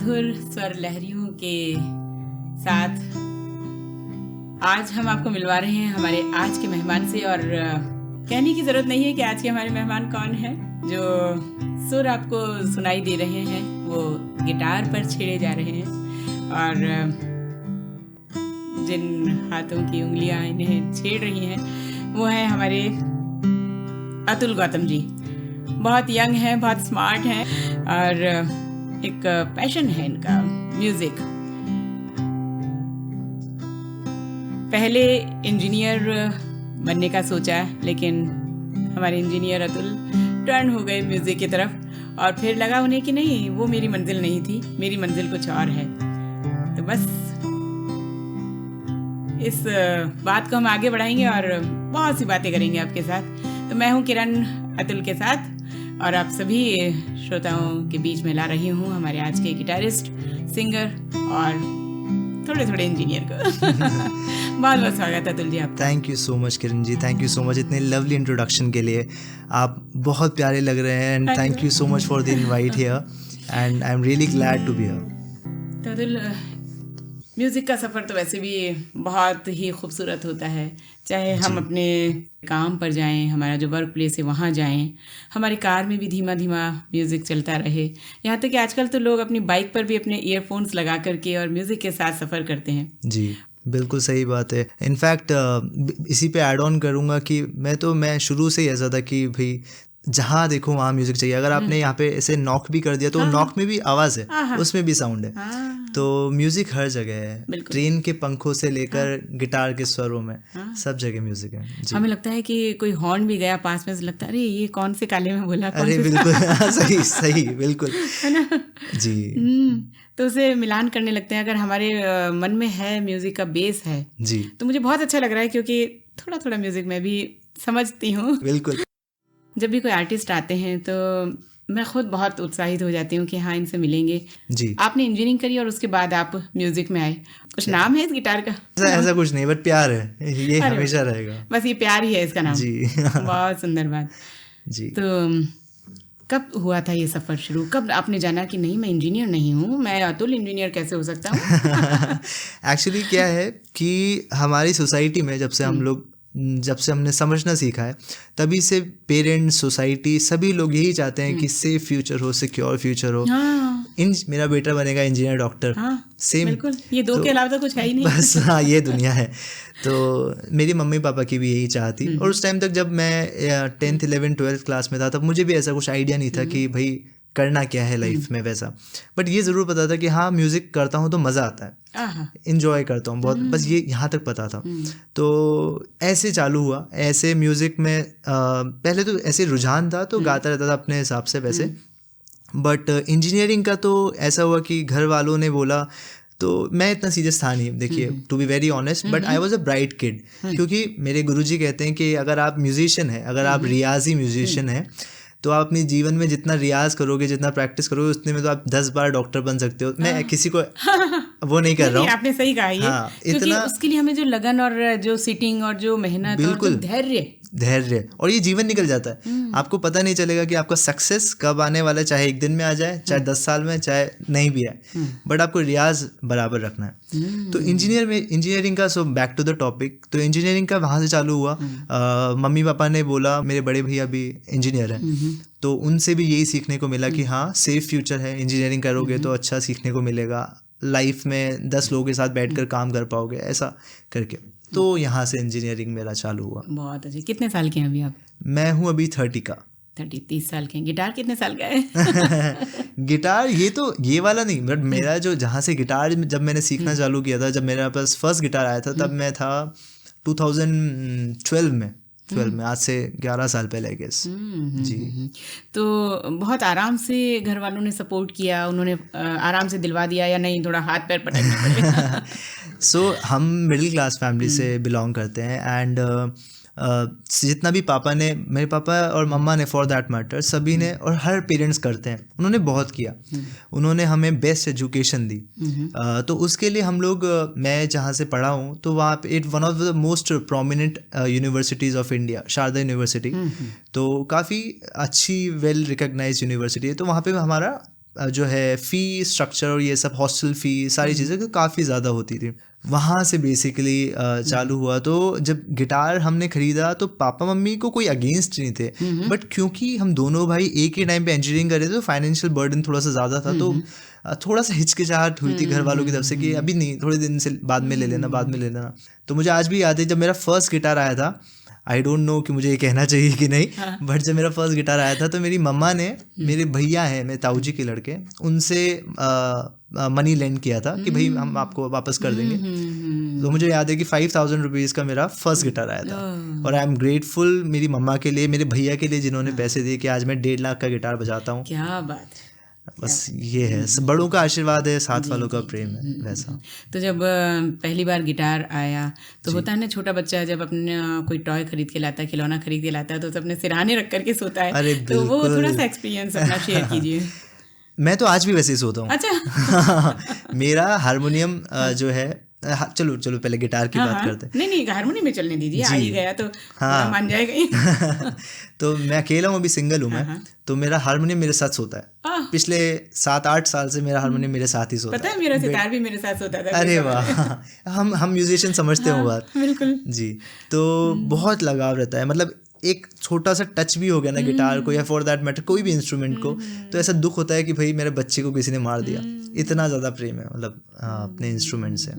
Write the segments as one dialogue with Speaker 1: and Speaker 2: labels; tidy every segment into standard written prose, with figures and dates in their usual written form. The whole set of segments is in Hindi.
Speaker 1: मधुर स्वर लहरियों के साथ आज हम आपको मिलवा रहे हैं हमारे आज के मेहमान से। और कहने की ज़रूरत नहीं है कि आज के हमारे मेहमान कौन हैं। जो सुर आपको सुनाई दे रहे हैं वो गिटार पर छेड़े जा रहे हैं और जिन हाथों की उंगलियां इन्हें छेड़ रही हैं वो है हमारे अतुल गौतम जी। बहुत यंग हैं, बहुत स्मार्ट हैं और एक पैशन है इनका म्यूज़िक। पहले इंजीनियर बनने का सोचा, लेकिन हमारे इंजीनियर अतुल टर्न हो गए म्यूज़िक की तरफ और फिर लगा उन्हें कि नहीं, वो मेरी मंजिल नहीं थी, मेरी मंजिल कुछ और है। तो बस इस बात को हम आगे बढ़ाएंगे और बहुत सी बातें करेंगे आपके साथ। तो मैं हूँ किरण अतुल के साथ और आप सभी श्रोताओं के बीच में ला रही हूँ हमारे आज के गिटारिस्ट, सिंगर और थोड़े थोड़े इंजीनियर को। बहुत बहुत स्वागत है अतुल जी आपका।
Speaker 2: Thank you so much Kiran ji, thank you so much इतने लवली इंट्रोडक्शन के लिए। आप बहुत प्यारे लग रहे हैं and thank you so much for the invite here and I am really glad to be here.
Speaker 1: तो अतुल, म्यूज़िक का सफ़र तो वैसे भी बहुत ही खूबसूरत होता है। चाहे हम अपने काम पर जाएं, हमारा जो वर्क प्लेस है वहाँ जाएं, हमारी कार में भी धीमा धीमा म्यूज़िक चलता रहे। यहाँ तक कि आजकल तो लोग अपनी बाइक पर भी अपने ईयरफोन्स लगा करके और म्यूज़िक के साथ सफ़र करते हैं।
Speaker 2: जी बिल्कुल सही बात है। इनफैक्ट इसी पे ऐड ऑन करूँगा कि मैं शुरू से ही ऐसा था कि भाई जहाँ देखो वहाँ म्यूजिक चाहिए। अगर आपने यहाँ पे ऐसे नॉक भी कर दिया तो नॉक में भी आवाज़ है, उसमें भी साउंड है। तो म्यूजिक हर जगह है, ट्रेन के पंखों से लेकर गिटार के स्वरों में सब जगह म्यूजिक है।
Speaker 1: हमें लगता है कि कोई हॉर्न भी गया पास में से लगता है अरे ये कौन से काले में बोला,
Speaker 2: अरे बिल्कुल सही सही बिल्कुल
Speaker 1: है ना
Speaker 2: जी।
Speaker 1: तो उसे मिलान करने लगते हैं। अगर हमारे मन में है, म्यूजिक का बेस है
Speaker 2: जी,
Speaker 1: तो मुझे बहुत अच्छा लग रहा है क्योंकि थोड़ा थोड़ा म्यूजिक मैं भी समझती हूँ।
Speaker 2: बिल्कुल।
Speaker 1: जब भी कोई आर्टिस्ट आते हैं तो मैं खुद बहुत उत्साहित हो जाती हूँ कि हाँ इनसे मिलेंगे।
Speaker 2: जी,
Speaker 1: आपने इंजीनियरिंग करी और उसके बाद आप म्यूजिक में आए। कुछ नाम है इस गिटार का?
Speaker 2: ऐसा कुछ नहीं, बट प्यार है, ये हमेशा रहेगा।
Speaker 1: बस ये प्यार ही है इसका नाम।
Speaker 2: जी
Speaker 1: बहुत सुंदर बात
Speaker 2: जी।
Speaker 1: तो कब हुआ था ये सफ़र शुरू? कब आपने जाना कि नहीं मैं इंजीनियर नहीं हूँ, मैं अतुल इंजीनियर कैसे हो सकता हूँ?
Speaker 2: एक्चुअली क्या है कि हमारी सोसाइटी में जब से हमने समझना सीखा है तभी से पेरेंट्स, सोसाइटी, सभी लोग यही चाहते हैं कि सेफ फ्यूचर हो, सिक्योर फ्यूचर हो। मेरा बेटा बनेगा इंजीनियर, डॉक्टर, सेम,
Speaker 1: बिल्कुल। ये दो के अलावा तो कुछ है ही नहीं।
Speaker 2: बस हाँ, ये दुनिया है। तो मेरी मम्मी पापा की भी यही चाह थी। और उस टाइम तक जब मैं 10th 11th 12th क्लास में था तब मुझे भी ऐसा कुछ आइडिया नहीं था कि भाई करना क्या है लाइफ में वैसा। बट ये ज़रूर पता था कि हाँ म्यूज़िक करता हूँ तो मज़ा आता है, इन्जॉय करता हूँ बहुत, बस ये यहाँ तक पता था। तो ऐसे चालू हुआ, ऐसे म्यूज़िक में पहले तो ऐसे रुझान था तो गाता रहता था अपने हिसाब से वैसे। बट इंजीनियरिंग का तो ऐसा हुआ कि घर वालों ने बोला, तो मैं इतना सीरियस था नहीं, देखिए to be very honest, but I was a bright kid. क्योंकि मेरे गुरुजी कहते हैं कि अगर आप म्यूजिशियन हैं, अगर आप रियाजी म्यूजिशियन हैं तो आप अपने जीवन में जितना रियाज करोगे, जितना प्रैक्टिस करोगे, उतने में तो आप 10 बार डॉक्टर बन सकते हो। मैं किसी को वो नहीं कर रहा हूँ।
Speaker 1: आपने सही कहा ये। क्योंकि उसके लिए हमें जो लगन और जो सिटिंग और जो मेहनत और जो धैर्य
Speaker 2: और ये जीवन निकल जाता है। आपको पता नहीं चलेगा कि आपका सक्सेस कब आने वाला है, चाहे एक दिन में आ जाए, चाहे 10 साल में, चाहे नहीं भी आए, बट आपको रियाज बराबर रखना है। तो इंजीनियरिंग का, so back to the topic, तो इंजीनियरिंग का वहाँ से चालू हुआ। मम्मी पापा ने बोला, मेरे बड़े भैया भी इंजीनियर हैं, तो उनसे भी यही सीखने को मिला कि हाँ सेफ फ्यूचर है, इंजीनियरिंग करोगे तो अच्छा सीखने को मिलेगा, लाइफ में 10 लोगों के साथ बैठकर काम कर पाओगे, ऐसा करके। तो यहाँ से इंजीनियरिंग मेरा चालू हुआ।
Speaker 1: बहुत अच्छे। कितने साल के हैं अभी आप?
Speaker 2: मैं हूँ अभी 30 का।
Speaker 1: 30 साल के हैं। गिटार कितने साल का है?
Speaker 2: गिटार ये वाला नहीं, बट मेरा जो जहाँ से गिटार जब मैंने सीखना चालू किया था, जब मेरे पास फर्स्ट गिटार आया था तब मैं था 2012 में, आज से 11 साल पहले आई गेस। जी।
Speaker 1: तो बहुत आराम से घर वालों ने सपोर्ट किया, उन्होंने आराम से दिलवा दिया या नहीं थोड़ा हाथ पैर पटकना पड़ेगा?
Speaker 2: सो हम मिडिल क्लास फैमिली से बिलोंग करते हैं एंड जितना भी मेरे पापा और मम्मा ने फॉर दैट मैटर, सभी ने, और हर पेरेंट्स करते हैं, उन्होंने बहुत किया, उन्होंने हमें बेस्ट एजुकेशन दी। तो उसके लिए हम लोग, मैं जहाँ से पढ़ा हूँ तो वहाँ पे one of the most prominent universities of India, Sharda university, तो काफ़ी अच्छी वेल रिकग्नाइज यूनिवर्सिटी है। तो वहाँ पे हमारा जो है फ़ी स्ट्रक्चर और ये सब हॉस्टल फ़ी सारी चीज़ें काफ़ी ज़्यादा होती थी। वहाँ से बेसिकली चालू हुआ। तो जब गिटार हमने ख़रीदा तो पापा मम्मी को कोई अगेंस्ट नहीं थे, बट क्योंकि हम दोनों भाई एक ही टाइम पे इंजीनियरिंग कर रहे थे तो फाइनेंशियल बर्डन थोड़ा सा ज़्यादा था, तो थोड़ा सा हिचकिचाहट हुई थी घर वालों की तरफ से कि अभी नहीं, थोड़े दिन से बाद में ले लेना, बाद में ले लेना। तो मुझे आज भी याद है जब मेरा फर्स्ट गिटार आया था, आई डोंट नो कि मुझे ये कहना चाहिए कि नहीं, बट जब मेरा फर्स्ट गिटार आया था तो मेरी मम्मा ने, मेरे भैया हैं, मेरे ताऊ जी के लड़के, उनसे मनी लेंड किया था कि भाई हम आपको वापस कर देंगे। तो मुझे याद है कि 5,000 रुपीज़ का मेरा फर्स्ट गिटार आया था, और आई एम ग्रेटफुल मेरी मम्मा के लिए, मेरे भैया के लिए, जिन्होंने पैसे दिए कि आज मैं 1.5 लाख का गिटार बजाता हूँ।
Speaker 1: क्या बात है।
Speaker 2: बस ये है, बड़ों का आशीर्वाद है, साथ वालों का प्रेम है, वैसा।
Speaker 1: तो जब पहली बार गिटार आया तो होता है ना, छोटा बच्चा जब अपने कोई टॉय खरीद के लाता है, खिलौना खरीद के लाता है, तो अपने सिरहाने रख करके सोता है।
Speaker 2: अरे
Speaker 1: तो वो थोड़ा सा एक्सपीरियंस अपना शेयर कीजिए।
Speaker 2: मैं तो आज भी वैसे ही सोता हूँ।
Speaker 1: अच्छा।
Speaker 2: मेरा हारमोनियम जो है, चलो चलो पहले गिटार की बात करते हैं।
Speaker 1: नहीं हारमोनियम में चलने दीजिए, आ ही गया तो मान जाएगा ही।
Speaker 2: तो मैं अकेला हूँ, अभी सिंगल हूँ मैं, तो मेरा हारमोनियम मेरे साथ सोता है। पिछले 7-8 साल से मेरा हारमोनियम मेरे साथ ही सोता है।
Speaker 1: पता है, मेरा सितार भी मेरे साथ सोता था।
Speaker 2: अरे वाह, हम म्यूजिशियन समझते हो बात।
Speaker 1: बिल्कुल
Speaker 2: जी, तो बहुत लगाव रहता है, मतलब एक छोटा सा टच भी हो गया ना गिटार को, या फॉर दैट मैटर कोई भी इंस्ट्रूमेंट को, तो ऐसा दुख होता है कि भाई मेरे बच्चे को किसी ने मार दिया। इतना ज़्यादा प्रेम है मतलब अपने इंस्ट्रूमेंट से।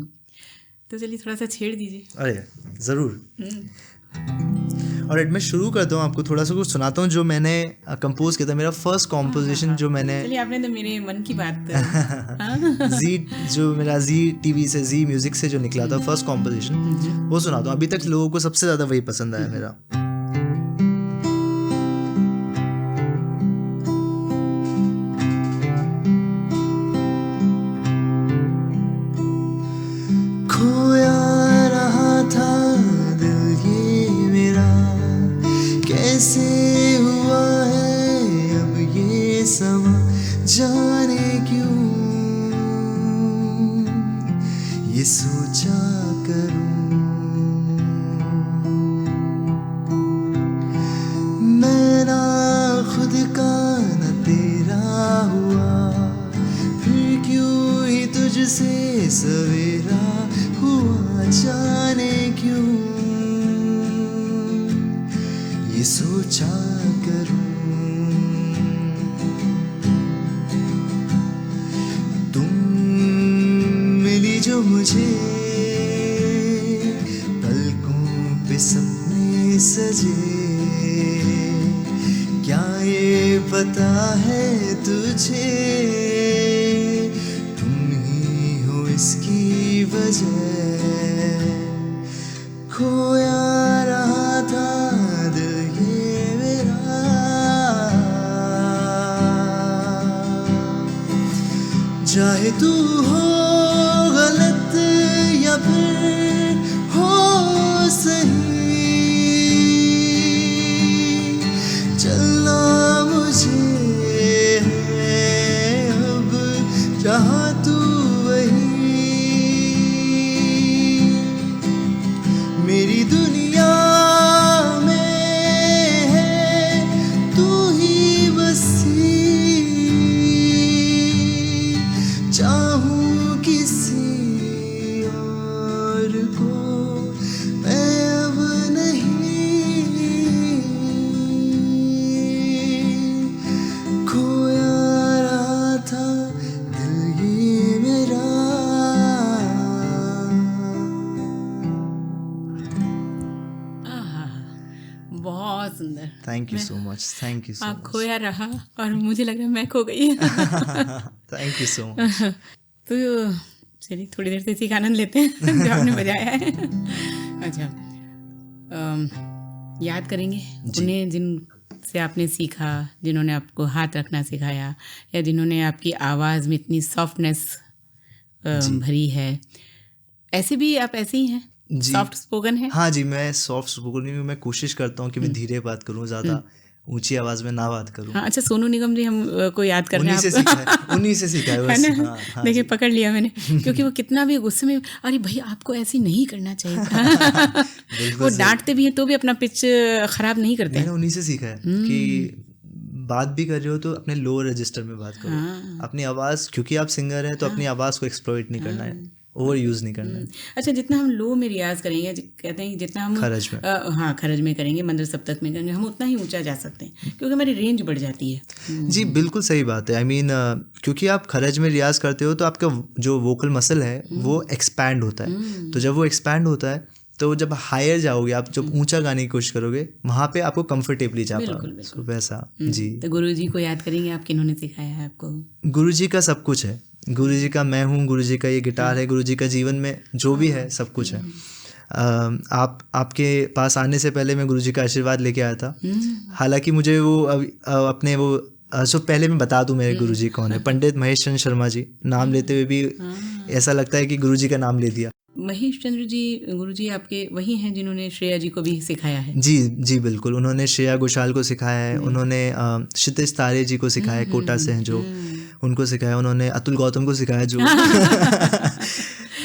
Speaker 1: तो चलिए थोड़ा सा छेड़ दीजिए।
Speaker 2: अरे ज़रूर। और मैं शुरू करता हूँ, आपको थोड़ा सा कुछ सुनाता हूँ जो मैंने कंपोज किया था। मेरा फर्स्ट कॉम्पोजिशन जो मैंने,
Speaker 1: चलिए आपने तो मेरे मन की बात
Speaker 2: जी, जो मेरा जी टीवी से, जी म्यूजिक से जो निकला था फर्स्ट कॉम्पोजिशन, वो सुनाता हूँ। अभी तक लोगों को सबसे ज़्यादा वही पसंद आया मेरा। जाने क्यों ये सोचा करूं, मैं ना खुद का न तेरा हुआ, फिर क्यों ही तुझसे सवेरा हुआ, जाने क्यों ये सोचा करूं। जो मुझे पलकों पे सपने सजे, क्या ये पता है तुझे, तुम ही हो इसकी वजह। खोया रहा था दिल ये मेरा, चाहे तू हो गलत या फिर हो सही, चलना मुझे है अब जहाँ तू वही, मेरी दुनिया में है तू ही बसी, चाहूँ किसी और को मैं अब नहीं, खोया रहा था दिल ये मेरा।
Speaker 1: बहुत सुंदर।
Speaker 2: Thank you so much, thank you सो
Speaker 1: आप
Speaker 2: मच।
Speaker 1: खोया रहा और मुझे लग रहा है मैं खो गई।
Speaker 2: Thank you so much.
Speaker 1: तो चलिए थोड़ी देर से इसी का आनंद लेते हैं जो आपने बजाया है। अच्छा, याद करेंगे उन्हें जिन से आपने सीखा, जिन्होंने आपको हाथ रखना सिखाया, या जिन्होंने आपकी आवाज़ में इतनी सॉफ्टनेस भरी है। ऐसे भी आप ऐसे ही हैं, सॉफ्ट स्पोकन है?
Speaker 2: हाँ जी, मैं सॉफ्ट स्पोकन हूँ। मैं कोशिश करता हूँ कि मैं धीरे बात करूँ, ज़्यादा ऊंची आवाज में ना बात करूँ।
Speaker 1: हाँ, अच्छा, सोनू निगम जी हम को याद कर रहे हैं,
Speaker 2: उन्हीं से सीखा है बस। हाँ,
Speaker 1: देखिए पकड़ लिया मैंने, क्योंकि वो कितना भी गुस्से में, अरे भाई आपको ऐसे नहीं करना चाहिए था। वो डांटते भी हैं तो भी अपना पिच खराब नहीं करते।
Speaker 2: मैंने उन्हीं से सीखा है कि बात भी कर रहे हो तो अपने लो रजिस्टर में बात करो।
Speaker 1: हाँ।
Speaker 2: अपनी आवाज़, क्योंकि आप सिंगर हैं तो अपनी आवाज़ को एक्सप्लॉइट नहीं करना है, ओवर यूज़ नहीं करना है।
Speaker 1: अच्छा, जितना हम लो में रियाज करेंगे, कहते हैं कि जितना हम
Speaker 2: खरज में।
Speaker 1: हाँ, खरज में करेंगे, मंद्र सप्तक में करेंगे, हम उतना ही ऊंचा जा सकते हैं, क्योंकि हमारी रेंज बढ़ जाती है।
Speaker 2: जी बिल्कुल सही बात है। आई मीन क्योंकि आप खरज में रियाज करते हो तो आपका जो वोकल मसल है वो एक्सपैंड होता है। तो जब वो एक्सपैंड होता है तो जब हायर जाओगे, आप जब ऊंचा गाने की कोशिश करोगे, वहाँ पे आपको कंफर्टेबली जा पाओगे। तो वैसा जी।
Speaker 1: तो गुरु जी को याद करेंगे, आप किन्होंने सिखाया है आपको?
Speaker 2: गुरु जी का सब कुछ है। गुरु जी का मैं हूँ, गुरु जी का ये गिटार है, गुरु जी का जीवन में जो भी है सब कुछ है। आपके पास आने से पहले मैं गुरु जी का आशीर्वाद लेके आया था। हालांकि मुझे वो अपने वो सो पहले मैं बता दूं मेरे गुरु जी कौन है। पंडित महेश चंद्र शर्मा जी। नाम लेते हुए भी ऐसा लगता है कि गुरु जी का नाम ले दिया।
Speaker 1: महेश चंद्र जी, गुरु जी आपके वही हैं जिन्होंने श्रेया जी को भी सिखाया है?
Speaker 2: जी जी बिल्कुल। उन्होंने श्रेया घोषाल को सिखाया है, उन्होंने क्षितिज तारे जी को सिखाया है, कोटा से हैं जो, उनको सिखाया, उन्होंने अतुल गौतम को सिखाया जो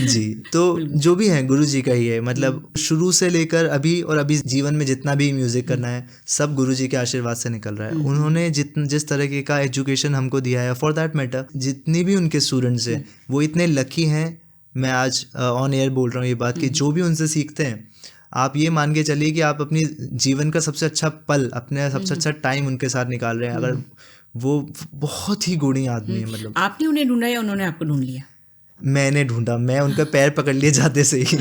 Speaker 2: जी। तो जो भी है गुरु जी का ही है। मतलब शुरू से लेकर अभी और अभी जीवन में जितना भी म्यूज़िक करना है सब गुरु जी के आशीर्वाद से निकल रहा है। उन्होंने जिस तरीके का एजुकेशन हमको दिया है, फॉर दैट मैटर जितनी भी उनके स्टूडेंट्स हैं वो इतने लकी हैं। मैं आज ऑन एयर बोल रहा हूँ ये बात कि जो भी उनसे सीखते हैं, आप ये मान के चलिए कि आप अपनी जीवन का सबसे अच्छा पल, अपने सबसे अच्छा टाइम उनके साथ निकाल रहे हैं। अगर वो बहुत ही गुणी आदमी है। मतलब
Speaker 1: आपने उन्हें ढूंढा या उन्होंने आपको ढूंढ लिया?
Speaker 2: मैंने ढूंढा, मैं उनका पैर पकड़ लिए जाते से ही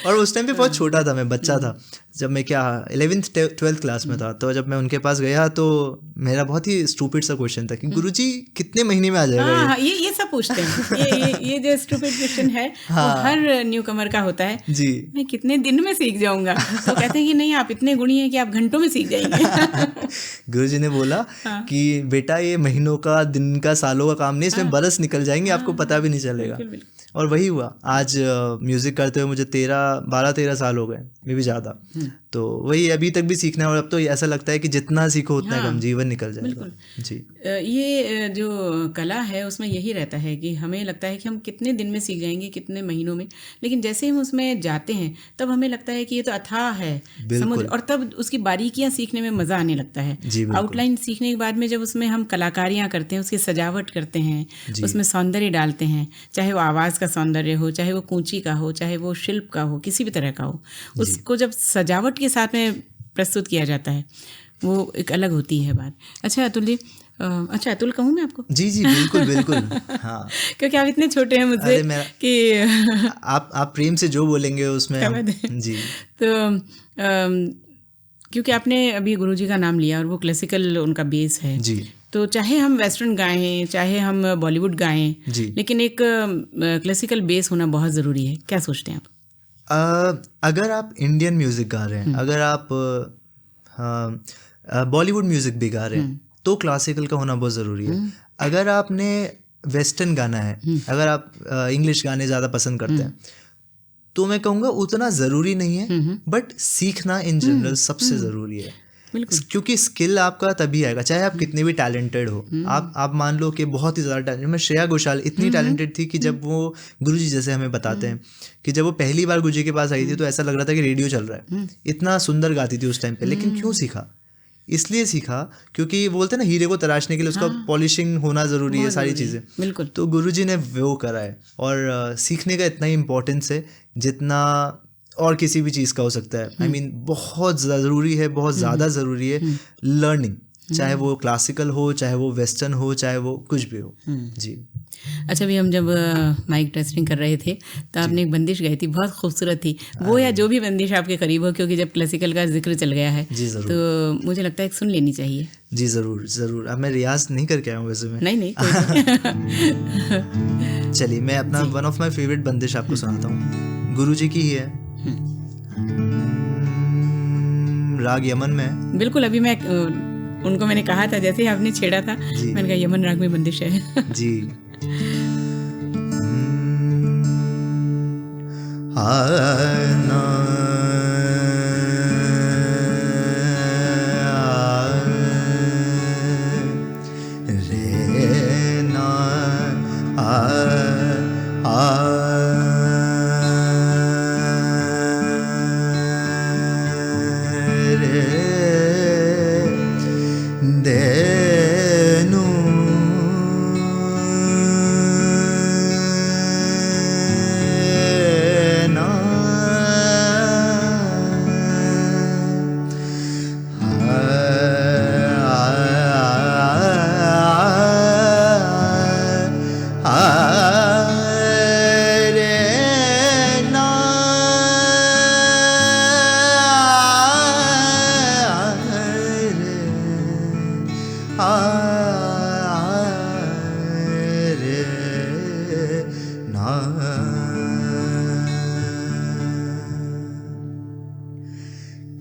Speaker 2: और उस टाइम पे बहुत छोटा था, मैं बच्चा था, जब मैं 11th 12th क्लास में था। तो जब मैं उनके पास गया तो मेरा बहुत ही स्टूपिड सा क्वेश्चन था कि गुरुजी कितने महीने में आ जाएगा?
Speaker 1: हाँ, ये सब पूछते हैं। ये जो स्टूपिड क्वेश्चन है वो हर न्यू कमर का होता है
Speaker 2: जी।
Speaker 1: मैं कितने दिन में सीख जाऊंगा? तो कहते हैं कि नहीं, आप इतने गुणी हैं कि आप घंटों में सीख जाएंगे।
Speaker 2: गुरुजी ने बोला कि बेटा ये महीनों का, दिन का, सालों का काम नहीं, इसमें बरस निकल जाएंगे, आपको पता भी नहीं चलेगा। और वही हुआ। आज म्यूज़िक करते हुए मुझे 12-13 साल हो गए, मे भी ज़्यादा। तो वही अभी तक भी सीखना है। और अब तो ऐसा लगता है कि जितना सीखो उतना कम, जीवन निकल जाएगा। जी।
Speaker 1: ये जो कला है उसमें यही रहता है कि हमें लगता है कि हम कितने दिन में सीख जाएंगे, कितने महीनों में, लेकिन जैसे हम उसमें जाते हैं तब हमें लगता है कि ये तो अथाह है समुद्र, और तब उसकी बारीकियां सीखने में मज़ा आने लगता है। आउटलाइन सीखने के बाद में जब उसमें हम कलाकारियाँ करते हैं, उसकी सजावट करते हैं, उसमें सौंदर्य डालते हैं, चाहे वो आवाज़ का सौंदर्य हो, चाहे वो कूंची का हो, चाहे वो शिल्प का हो, किसी भी तरह का हो, उसको जब सजावट के साथ में प्रस्तुत किया जाता है वो एक अलग होती है बात। अच्छा अतुल जी, अच्छा अतुल कहूँ मैं आपको?
Speaker 2: जी जी बिल्कुल बिल्कुल। हाँ,
Speaker 1: क्योंकि आप इतने छोटे हैं मुझसे कि
Speaker 2: आप प्रेम से जो बोलेंगे उसमें जी।
Speaker 1: तो क्योंकि आपने अभी गुरुजी का नाम लिया और वो क्लासिकल उनका बेस है
Speaker 2: जी।
Speaker 1: तो चाहे हम वेस्टर्न गाएं, चाहे हम बॉलीवुड गाएं, लेकिन एक क्लासिकल बेस होना बहुत ज़रूरी है। क्या सोचते हैं आप?
Speaker 2: अगर आप इंडियन म्यूज़िक गा रहे हैं, अगर आप बॉलीवुड म्यूज़िक भी गा रहे हैं तो क्लासिकल का होना बहुत ज़रूरी है। अगर आपने वेस्टर्न गाना है, अगर आप इंग्लिश गाने ज़्यादा पसंद करते हैं तो मैं कहूँगा उतना ज़रूरी नहीं है, बट सीखना इन जनरल सबसे ज़रूरी है। क्योंकि स्किल आपका तभी आएगा चाहे आप कितने भी टैलेंटेड हो। आप मान लो कि बहुत ही ज़्यादा टैलेंटेड, मैं श्रेया घोषाल इतनी टैलेंटेड थी कि जब वो गुरुजी जैसे हमें बताते हैं कि जब वो पहली बार गुरुजी के पास आई थी तो ऐसा लग रहा था कि रेडियो चल रहा है, इतना सुंदर गाती थी उस टाइम पे। लेकिन क्यों सीखा? इसलिए सीखा क्योंकि बोलते हैं ना हीरे को तराशने के लिए उसका पॉलिशिंग होना ज़रूरी है, सारी चीज़ें।
Speaker 1: बिल्कुल।
Speaker 2: तो गुरुजी ने वो करा है और सीखने का इतना ही इम्पोर्टेंस है जितना और किसी भी चीज़ का हो सकता है। आई मीन बहुत ज़रूरी है, बहुत ज़्यादा ज़रूरी है लर्निंग, चाहे वो क्लासिकल हो, चाहे वो वेस्टर्न हो, चाहे वो कुछ भी हो। जी।
Speaker 1: अच्छा, अभी हम जब माइक टेस्टिंग कर रहे थे तो आपने एक बंदिश गाई थी, बहुत खूबसूरत थी वो, या जो भी बंदिश आपके करीब हो, क्योंकि जब क्लासिकल का जिक्र चल गया है
Speaker 2: जी ज़रूर,
Speaker 1: तो मुझे लगता है सुन लेनी चाहिए।
Speaker 2: जी ज़रूर ज़रूर। अब मैं रियाज नहीं करके आया हूँ वैसे में।
Speaker 1: नहीं
Speaker 2: चलिए मैं अपना वन ऑफ माई फेवरेट बंदिश आपको सुनाता हूँ, गुरुजी की ही है, राग यमन में।
Speaker 1: बिल्कुल, अभी मैं उनको मैंने कहा था, जैसे ही आपने छेड़ा था मैंने कहा यमन राग में बंदिश है। जी।
Speaker 2: दे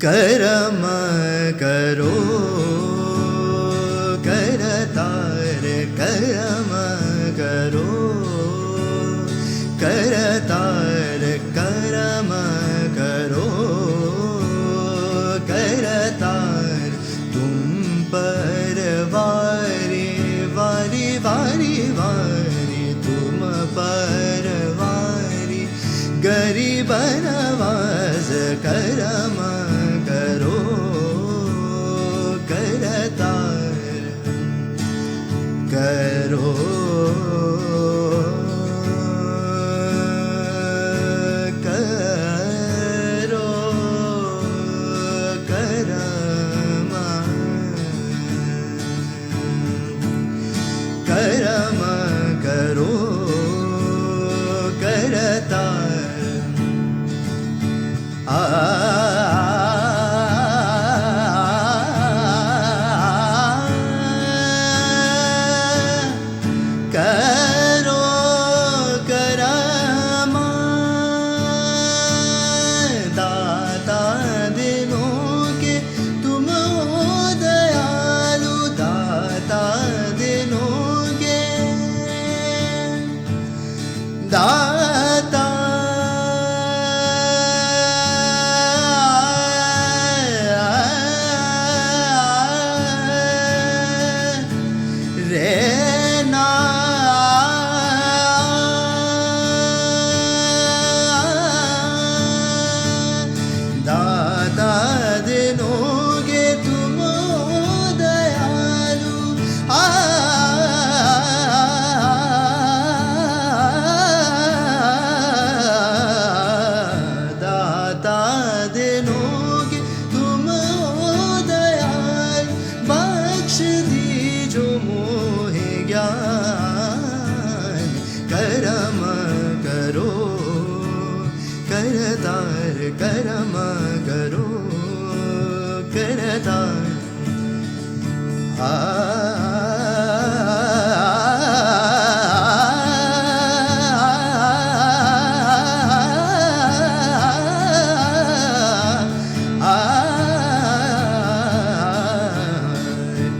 Speaker 2: करम करो करतार करम करो करतार करम करो करतार तुम पर वारी वारी वारी वारी तुम पर वारी गरीब नवाज करम करो करतार करो करो करम करम करो करतार करो करम दाता दिनों के तुम हो दयालु दाता दिनों के दाता रहना दाता दिनोगे तुम दयालु दाता दिनोगे तुम दयालु बख्श दी जो मोहे ज्ञान करम करो करतार करम करो करतार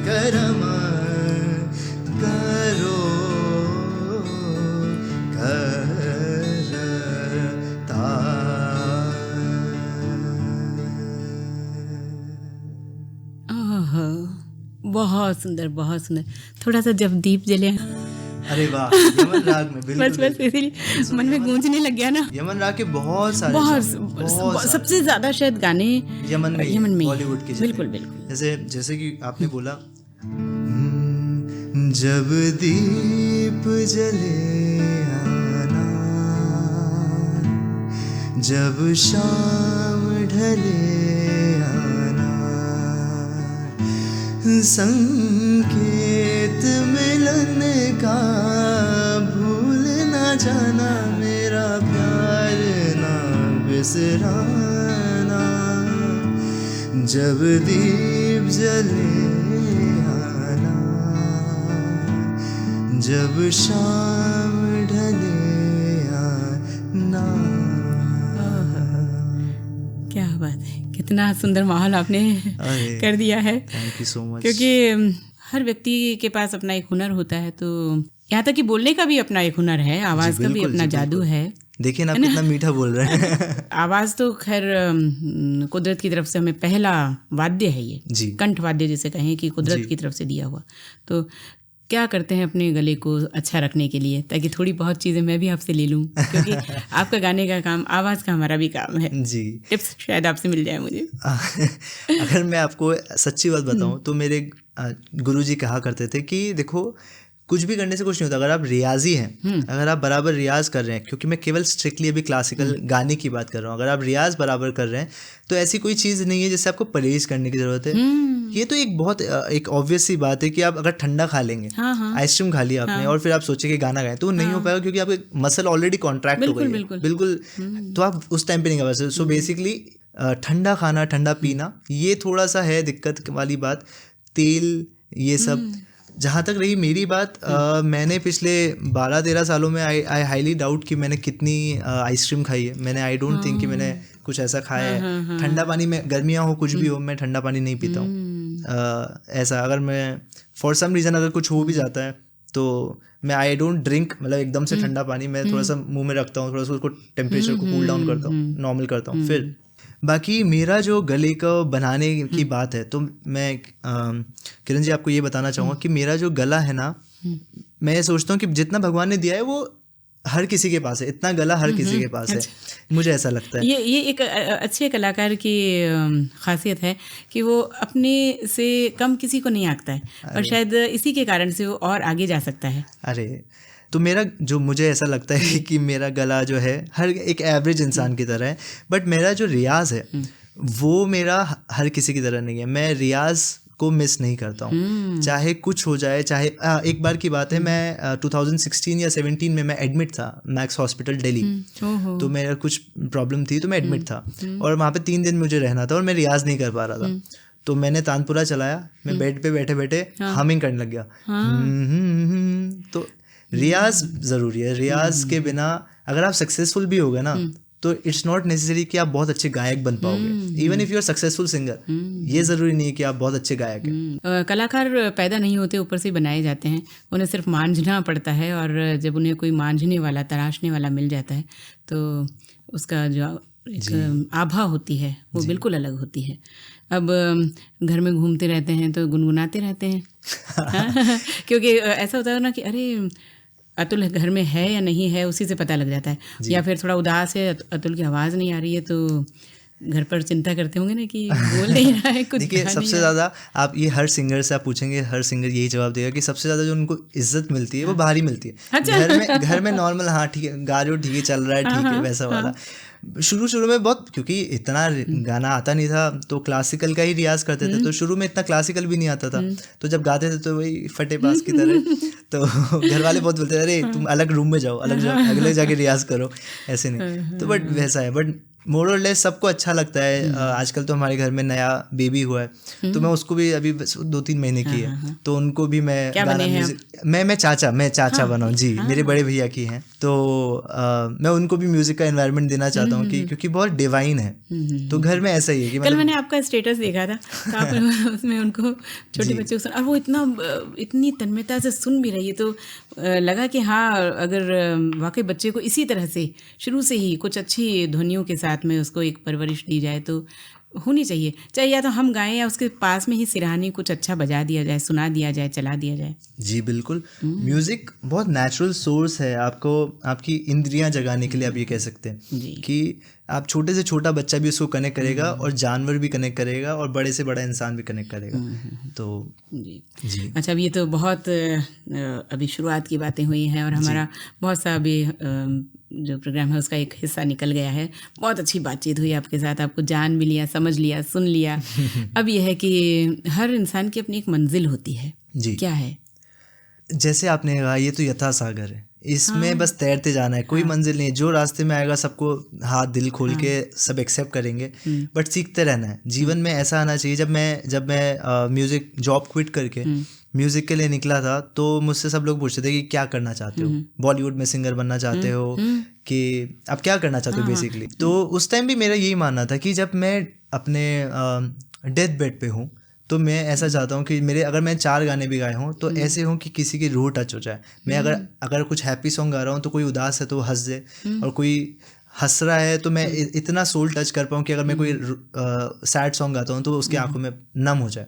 Speaker 2: करम करो
Speaker 1: आहा, बहुत सुंदर बहुत सुंदर। थोड़ा सा जब दीप जले
Speaker 2: अरे वाह, यमन राग में बिल्कुल
Speaker 1: बस इसीलिए मन में गूंजने लग गया ना।
Speaker 2: यमन राग के बहुत सारे
Speaker 1: बहुत सबसे ज्यादा शायद गाने
Speaker 2: यमन में बॉलीवुड के
Speaker 1: बिल्कुल बिल्कुल।
Speaker 2: जैसे कि आपने बोला जब दीप जले आना जब शाम ढले आना संकेत मिलन का भूल ना जाना मेरा प्यार ना बिसराना जब दीप जले आना जब शाम ढले आना।
Speaker 1: क्या बात है, कितना सुंदर माहौल आपने कर दिया है।
Speaker 2: Thank you so much.
Speaker 1: क्योंकि हर व्यक्ति के पास अपना एक हुनर होता है, तो यहाँ तक कि बोलने का भी अपना एक हुनर है, आवाज़ का भी अपना जादू है।
Speaker 2: देखिए ना आप कितना मीठा बोल रहे हैं।
Speaker 1: आवाज़ तो खैर कुदरत की तरफ से हमें पहला वाद्य है ये
Speaker 2: जी।
Speaker 1: कंठ वाद्य जिसे कहें कि कुदरत की तरफ से दिया हुआ। तो क्या करते हैं अपने गले को अच्छा रखने के लिए, ताकि थोड़ी बहुत चीज़ें मैं भी आपसे ले लूँ, क्योंकि आपका गाने का काम, आवाज़ का हमारा भी काम है
Speaker 2: जी।
Speaker 1: टिप्स शायद आपसे मिल जाए मुझे।
Speaker 2: अगर मैं आपको सच्ची बात बताऊं तो मेरे गुरुजी कहा करते थे कि देखो कुछ भी करने से कुछ नहीं होता, अगर आप रियाजी हैं, अगर आप बराबर रियाज कर रहे हैं, क्योंकि मैं केवल स्ट्रिक्टली अभी क्लासिकल गाने की बात कर रहा हूँ, अगर आप रियाज बराबर कर रहे हैं तो ऐसी कोई चीज़ नहीं है जिससे आपको परहेज करने की ज़रूरत है। ये तो एक बहुत एक ऑब्वियस सी बात है कि आप अगर ठंडा खा लेंगे, आइसक्रीम खा लिया आपने और फिर आप सोचे कि गाना गाएं, तो वो नहीं हो पाएगा, क्योंकि आपके मसल ऑलरेडी कॉन्ट्रैक्ट हो गई है बिल्कुल, तो आप उस टाइम पे नहीं गा पाते। सो बेसिकली ठंडा खाना, ठंडा पीना, ये थोड़ा सा है दिक्कत वाली बात। तेल ये सब जहाँ तक रही मेरी बात, मैंने पिछले 12-13 सालों में आई हाईली डाउट कि मैंने कितनी आइसक्रीम खाई है. मैंने आई डोंट थिंक कि मैंने कुछ ऐसा खाया है. ठंडा पानी में, गर्मियाँ हो कुछ भी हो, मैं ठंडा पानी नहीं पीता हूँ. ऐसा अगर मैं फॉर सम रीज़न अगर कुछ हो भी जाता है तो मैं आई डोंट ड्रिंक, मतलब एकदम से ठंडा पानी मैं थोड़ा सा मुंह में रखता हूँ, थोड़ा सा उसको टेम्परेचर को कूल डाउन करता हूँ, नॉर्मल करता हूँ. फिर बाकी मेरा जो गले को बनाने की बात है, तो मैं किरण जी आपको ये बताना चाहूँगा कि मेरा जो गला है ना, मैं सोचता हूँ कि जितना भगवान ने दिया है वो हर किसी के पास है, इतना गला हर किसी के पास है. मुझे ऐसा लगता है
Speaker 1: ये एक अच्छे कलाकार की खासियत है कि वो अपने से कम किसी को नहीं आंकता है, और शायद इसी के कारण से वो और आगे जा सकता है.
Speaker 2: अरे तो मेरा जो, मुझे ऐसा लगता है कि मेरा गला जो है हर एक एवरेज इंसान की तरह है, बट मेरा जो रियाज है वो मेरा हर किसी की तरह नहीं है. मैं रियाज को मिस नहीं करता हूँ, चाहे कुछ हो जाए. चाहे एक बार की बात है, मैं 2016 या 17 में मैं एडमिट था मैक्स हॉस्पिटल दिल्ली. तो मेरा कुछ प्रॉब्लम थी तो मैं एडमिट था, और वहाँ पे 3 दिन मुझे रहना था और मैं रियाज नहीं कर पा रहा था. तो मैंने तानपुरा चलाया, मैं बेड पे बैठे बैठे हमिंग करने लग गया. तो रियाज ज़रूरी है. रियाज के बिना अगर आप सक्सेसफुल भी हो गए ना, तो इट्स नॉट नेसेसरी कि आप बहुत अच्छे गायक बन पाओगे. Even if you are successful singer, ये ज़रूरी नहीं है कि आप बहुत अच्छे गायक हैं.
Speaker 1: कलाकार पैदा नहीं होते, ऊपर से बनाए जाते हैं. उन्हें सिर्फ मांझना पड़ता है, और जब उन्हें कोई मांझने वाला, तराशने वाला मिल जाता है तो उसका जो एक आभा होती है वो बिल्कुल अलग होती है. अब घर में घूमते रहते हैं तो गुनगुनाते रहते हैं. क्योंकि ऐसा होता है ना कि अरे अतुल घर में है या नहीं है, उसी से पता लग जाता है. या फिर थोड़ा उदास है, अतुल की आवाज़ नहीं आ रही है, तो घर पर चिंता करते होंगे ना कि बोल नहीं रहा है कुछ.
Speaker 2: देखिए सबसे ज़्यादा आप ये हर सिंगर से आप पूछेंगे, हर सिंगर यही जवाब देगा कि सबसे ज़्यादा जो उनको इज्जत मिलती है वो बाहर ही मिलती है. अच्छा. घर में नॉर्मल, हाँ ठीक है, गा रहे हो ठीक है, चल रहा है ठीक है, वैसा वाला. शुरू में बहुत, क्योंकि इतना गाना आता नहीं था तो क्लासिकल का ही रियाज करते थे, तो शुरू में इतना क्लासिकल भी नहीं आता था, तो जब गाते थे तो वही फटे बाज की तरह. तो घर वाले बहुत बोलते थे अरे तुम अलग रूम में जाओ, अगले जाके रियाज करो, ऐसे नहीं. तो बट वैसा है. बट मोर और लेस सबको अच्छा लगता है. आजकल तो हमारे घर में नया बेबी हुआ है, तो मैं उसको भी अभी 2-3 महीने की है, तो उनको भी मैं गाना म्यूजिक, मैं चाचा बना हूँ जी. मेरे बड़े भैया की हैं, तो मैं उनको भी म्यूजिक का एनवायरनमेंट देना चाहता हूँ, क्योंकि बहुत डिवाइन है. तो घर में ऐसा ही है कि
Speaker 1: कल मैंने आपका स्टेटस देखा था, तो आप उसमें उनको छोटे बच्चे को सुन, और वो इतनी तन्मयता से सुन भी रही है, तो लगा कि हाँ, अगर वाकई बच्चे को इसी तरह से शुरू से ही कुछ अच्छी ध्वनियों के साथ में उसको एक परवरिश दी जाए तो होनी चाहिए. चाहे या तो हम गाएं या उसके पास में ही सिरहानी कुछ अच्छा बजा दिया जाए, सुना दिया जाए, चला दिया जाए.
Speaker 2: जी बिल्कुल. म्यूजिक बहुत नेचुरल सोर्स है आपको, आपकी इंद्रियां जगाने के लिए आप ये कह सकते हैं कि आप छोटे से छोटा बच्चा भी उसको कनेक्ट करेगा, और जानवर भी कनेक्ट करेगा, और बड़े से बड़ा इंसान भी कनेक्ट करेगा. तो जी.
Speaker 1: अच्छा, अब ये तो बहुत अभी शुरुआत की बातें हुई हैं, और हमारा बहुत सा अभी जो प्रोग्राम है उसका एक हिस्सा निकल गया है. बहुत अच्छी बातचीत हुई आपके साथ, आपको जान भी लिया, समझ लिया, सुन लिया. अब यह है कि हर इंसान की अपनी एक मंजिल होती है. जी. क्या है?
Speaker 2: जैसे आपने कहा, ये तो यथा सागर है, इसमें बस तैरते जाना है, कोई मंजिल नहीं है. जो रास्ते में आएगा सबको हाथ दिल खोल के सब एक्सेप्ट करेंगे, बट सीखते रहना है. जीवन में ऐसा आना चाहिए. जब मैं म्यूजिक जॉब क्विट करके म्यूजिक के लिए निकला था, तो मुझसे सब लोग पूछते थे कि क्या करना चाहते हो, बॉलीवुड में सिंगर बनना चाहते हो, कि आप क्या करना चाहते हो बेसिकली. तो उस टाइम भी मेरा यही मानना था कि जब मैं अपने डेथ बेड पे हूँ, तो मैं ऐसा चाहता हूँ कि अगर मैं 4 गाने भी गाए हों तो ऐसे हों कि किसी की रूह टच हो जाए. मैं अगर कुछ हैप्पी सॉन्ग गा रहा हूँ तो कोई उदास है तो हंस दे, और कोई हंस रहा है तो मैं इतना सोल टच कर पाऊँ कि अगर मैं कोई सैड सॉन्ग गाता हूँ तो उसकी आंखों में नम हो जाए.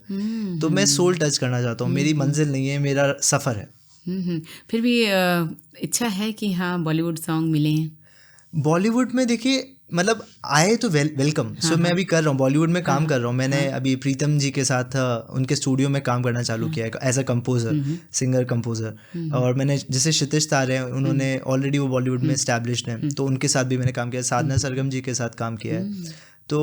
Speaker 2: तो मैं सोल टच करना चाहता हूँ. मेरी मंजिल नहीं है, मेरा सफ़र है.
Speaker 1: फिर भी इच्छा है कि हाँ बॉलीवुड सॉन्ग मिले.
Speaker 2: बॉलीवुड में देखिए, मतलब आए तो वेलकम. सो मैं अभी कर रहा हूँ, बॉलीवुड में काम कर रहा हूँ. मैंने अभी प्रीतम जी के साथ उनके स्टूडियो में काम करना चालू किया है as a composer, singer composer. और मैंने जैसे क्षितिज तारे हैं, उन्होंने ऑलरेडी वो बॉलीवुड में एस्टैब्लिश्ड हैं, तो उनके साथ भी मैंने काम किया. साधना सरगम जी के साथ काम किया है. तो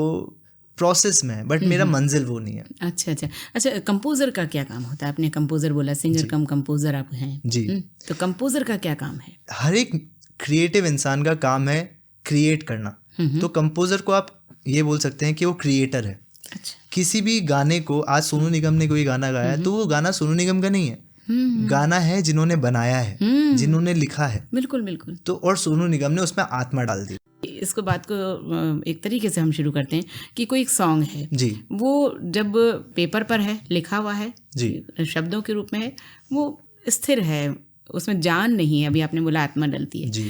Speaker 2: प्रोसेस में है, बट मेरा मंजिल वो नहीं है.
Speaker 1: अच्छा, कंपोजर का क्या काम होता है? आपने कंपोजर बोला, सिंगर कम कंपोजर आप हैं
Speaker 2: जी. तो
Speaker 1: कंपोजर का क्या काम है?
Speaker 2: हर एक क्रिएटिव इंसान का काम है क्रिएट करना. तो कंपोजर को आप ये बोल सकते हैं कि वो क्रिएटर है. अच्छा. किसी भी गाने को, आज सोनू निगम ने कोई गाना गाया तो वो गाना सोनू निगम का नहीं है, गाना है जिन्होंने बनाया है, जिन्होंने लिखा है।
Speaker 1: बिल्कुल बिल्कुल।
Speaker 2: तो और सोनू निगम ने उसमें आत्मा डाल दी।
Speaker 1: इसको बात को एक तरीके से हम शुरू करते हैं कि कोई एक सॉन्ग है
Speaker 2: जी,
Speaker 1: वो जब पेपर पर है, लिखा हुआ है
Speaker 2: जी,
Speaker 1: शब्दों के रूप में है, वो स्थिर है, उसमें जान नहीं है, अभी आपने बोला आत्मा डलती है।
Speaker 2: जी,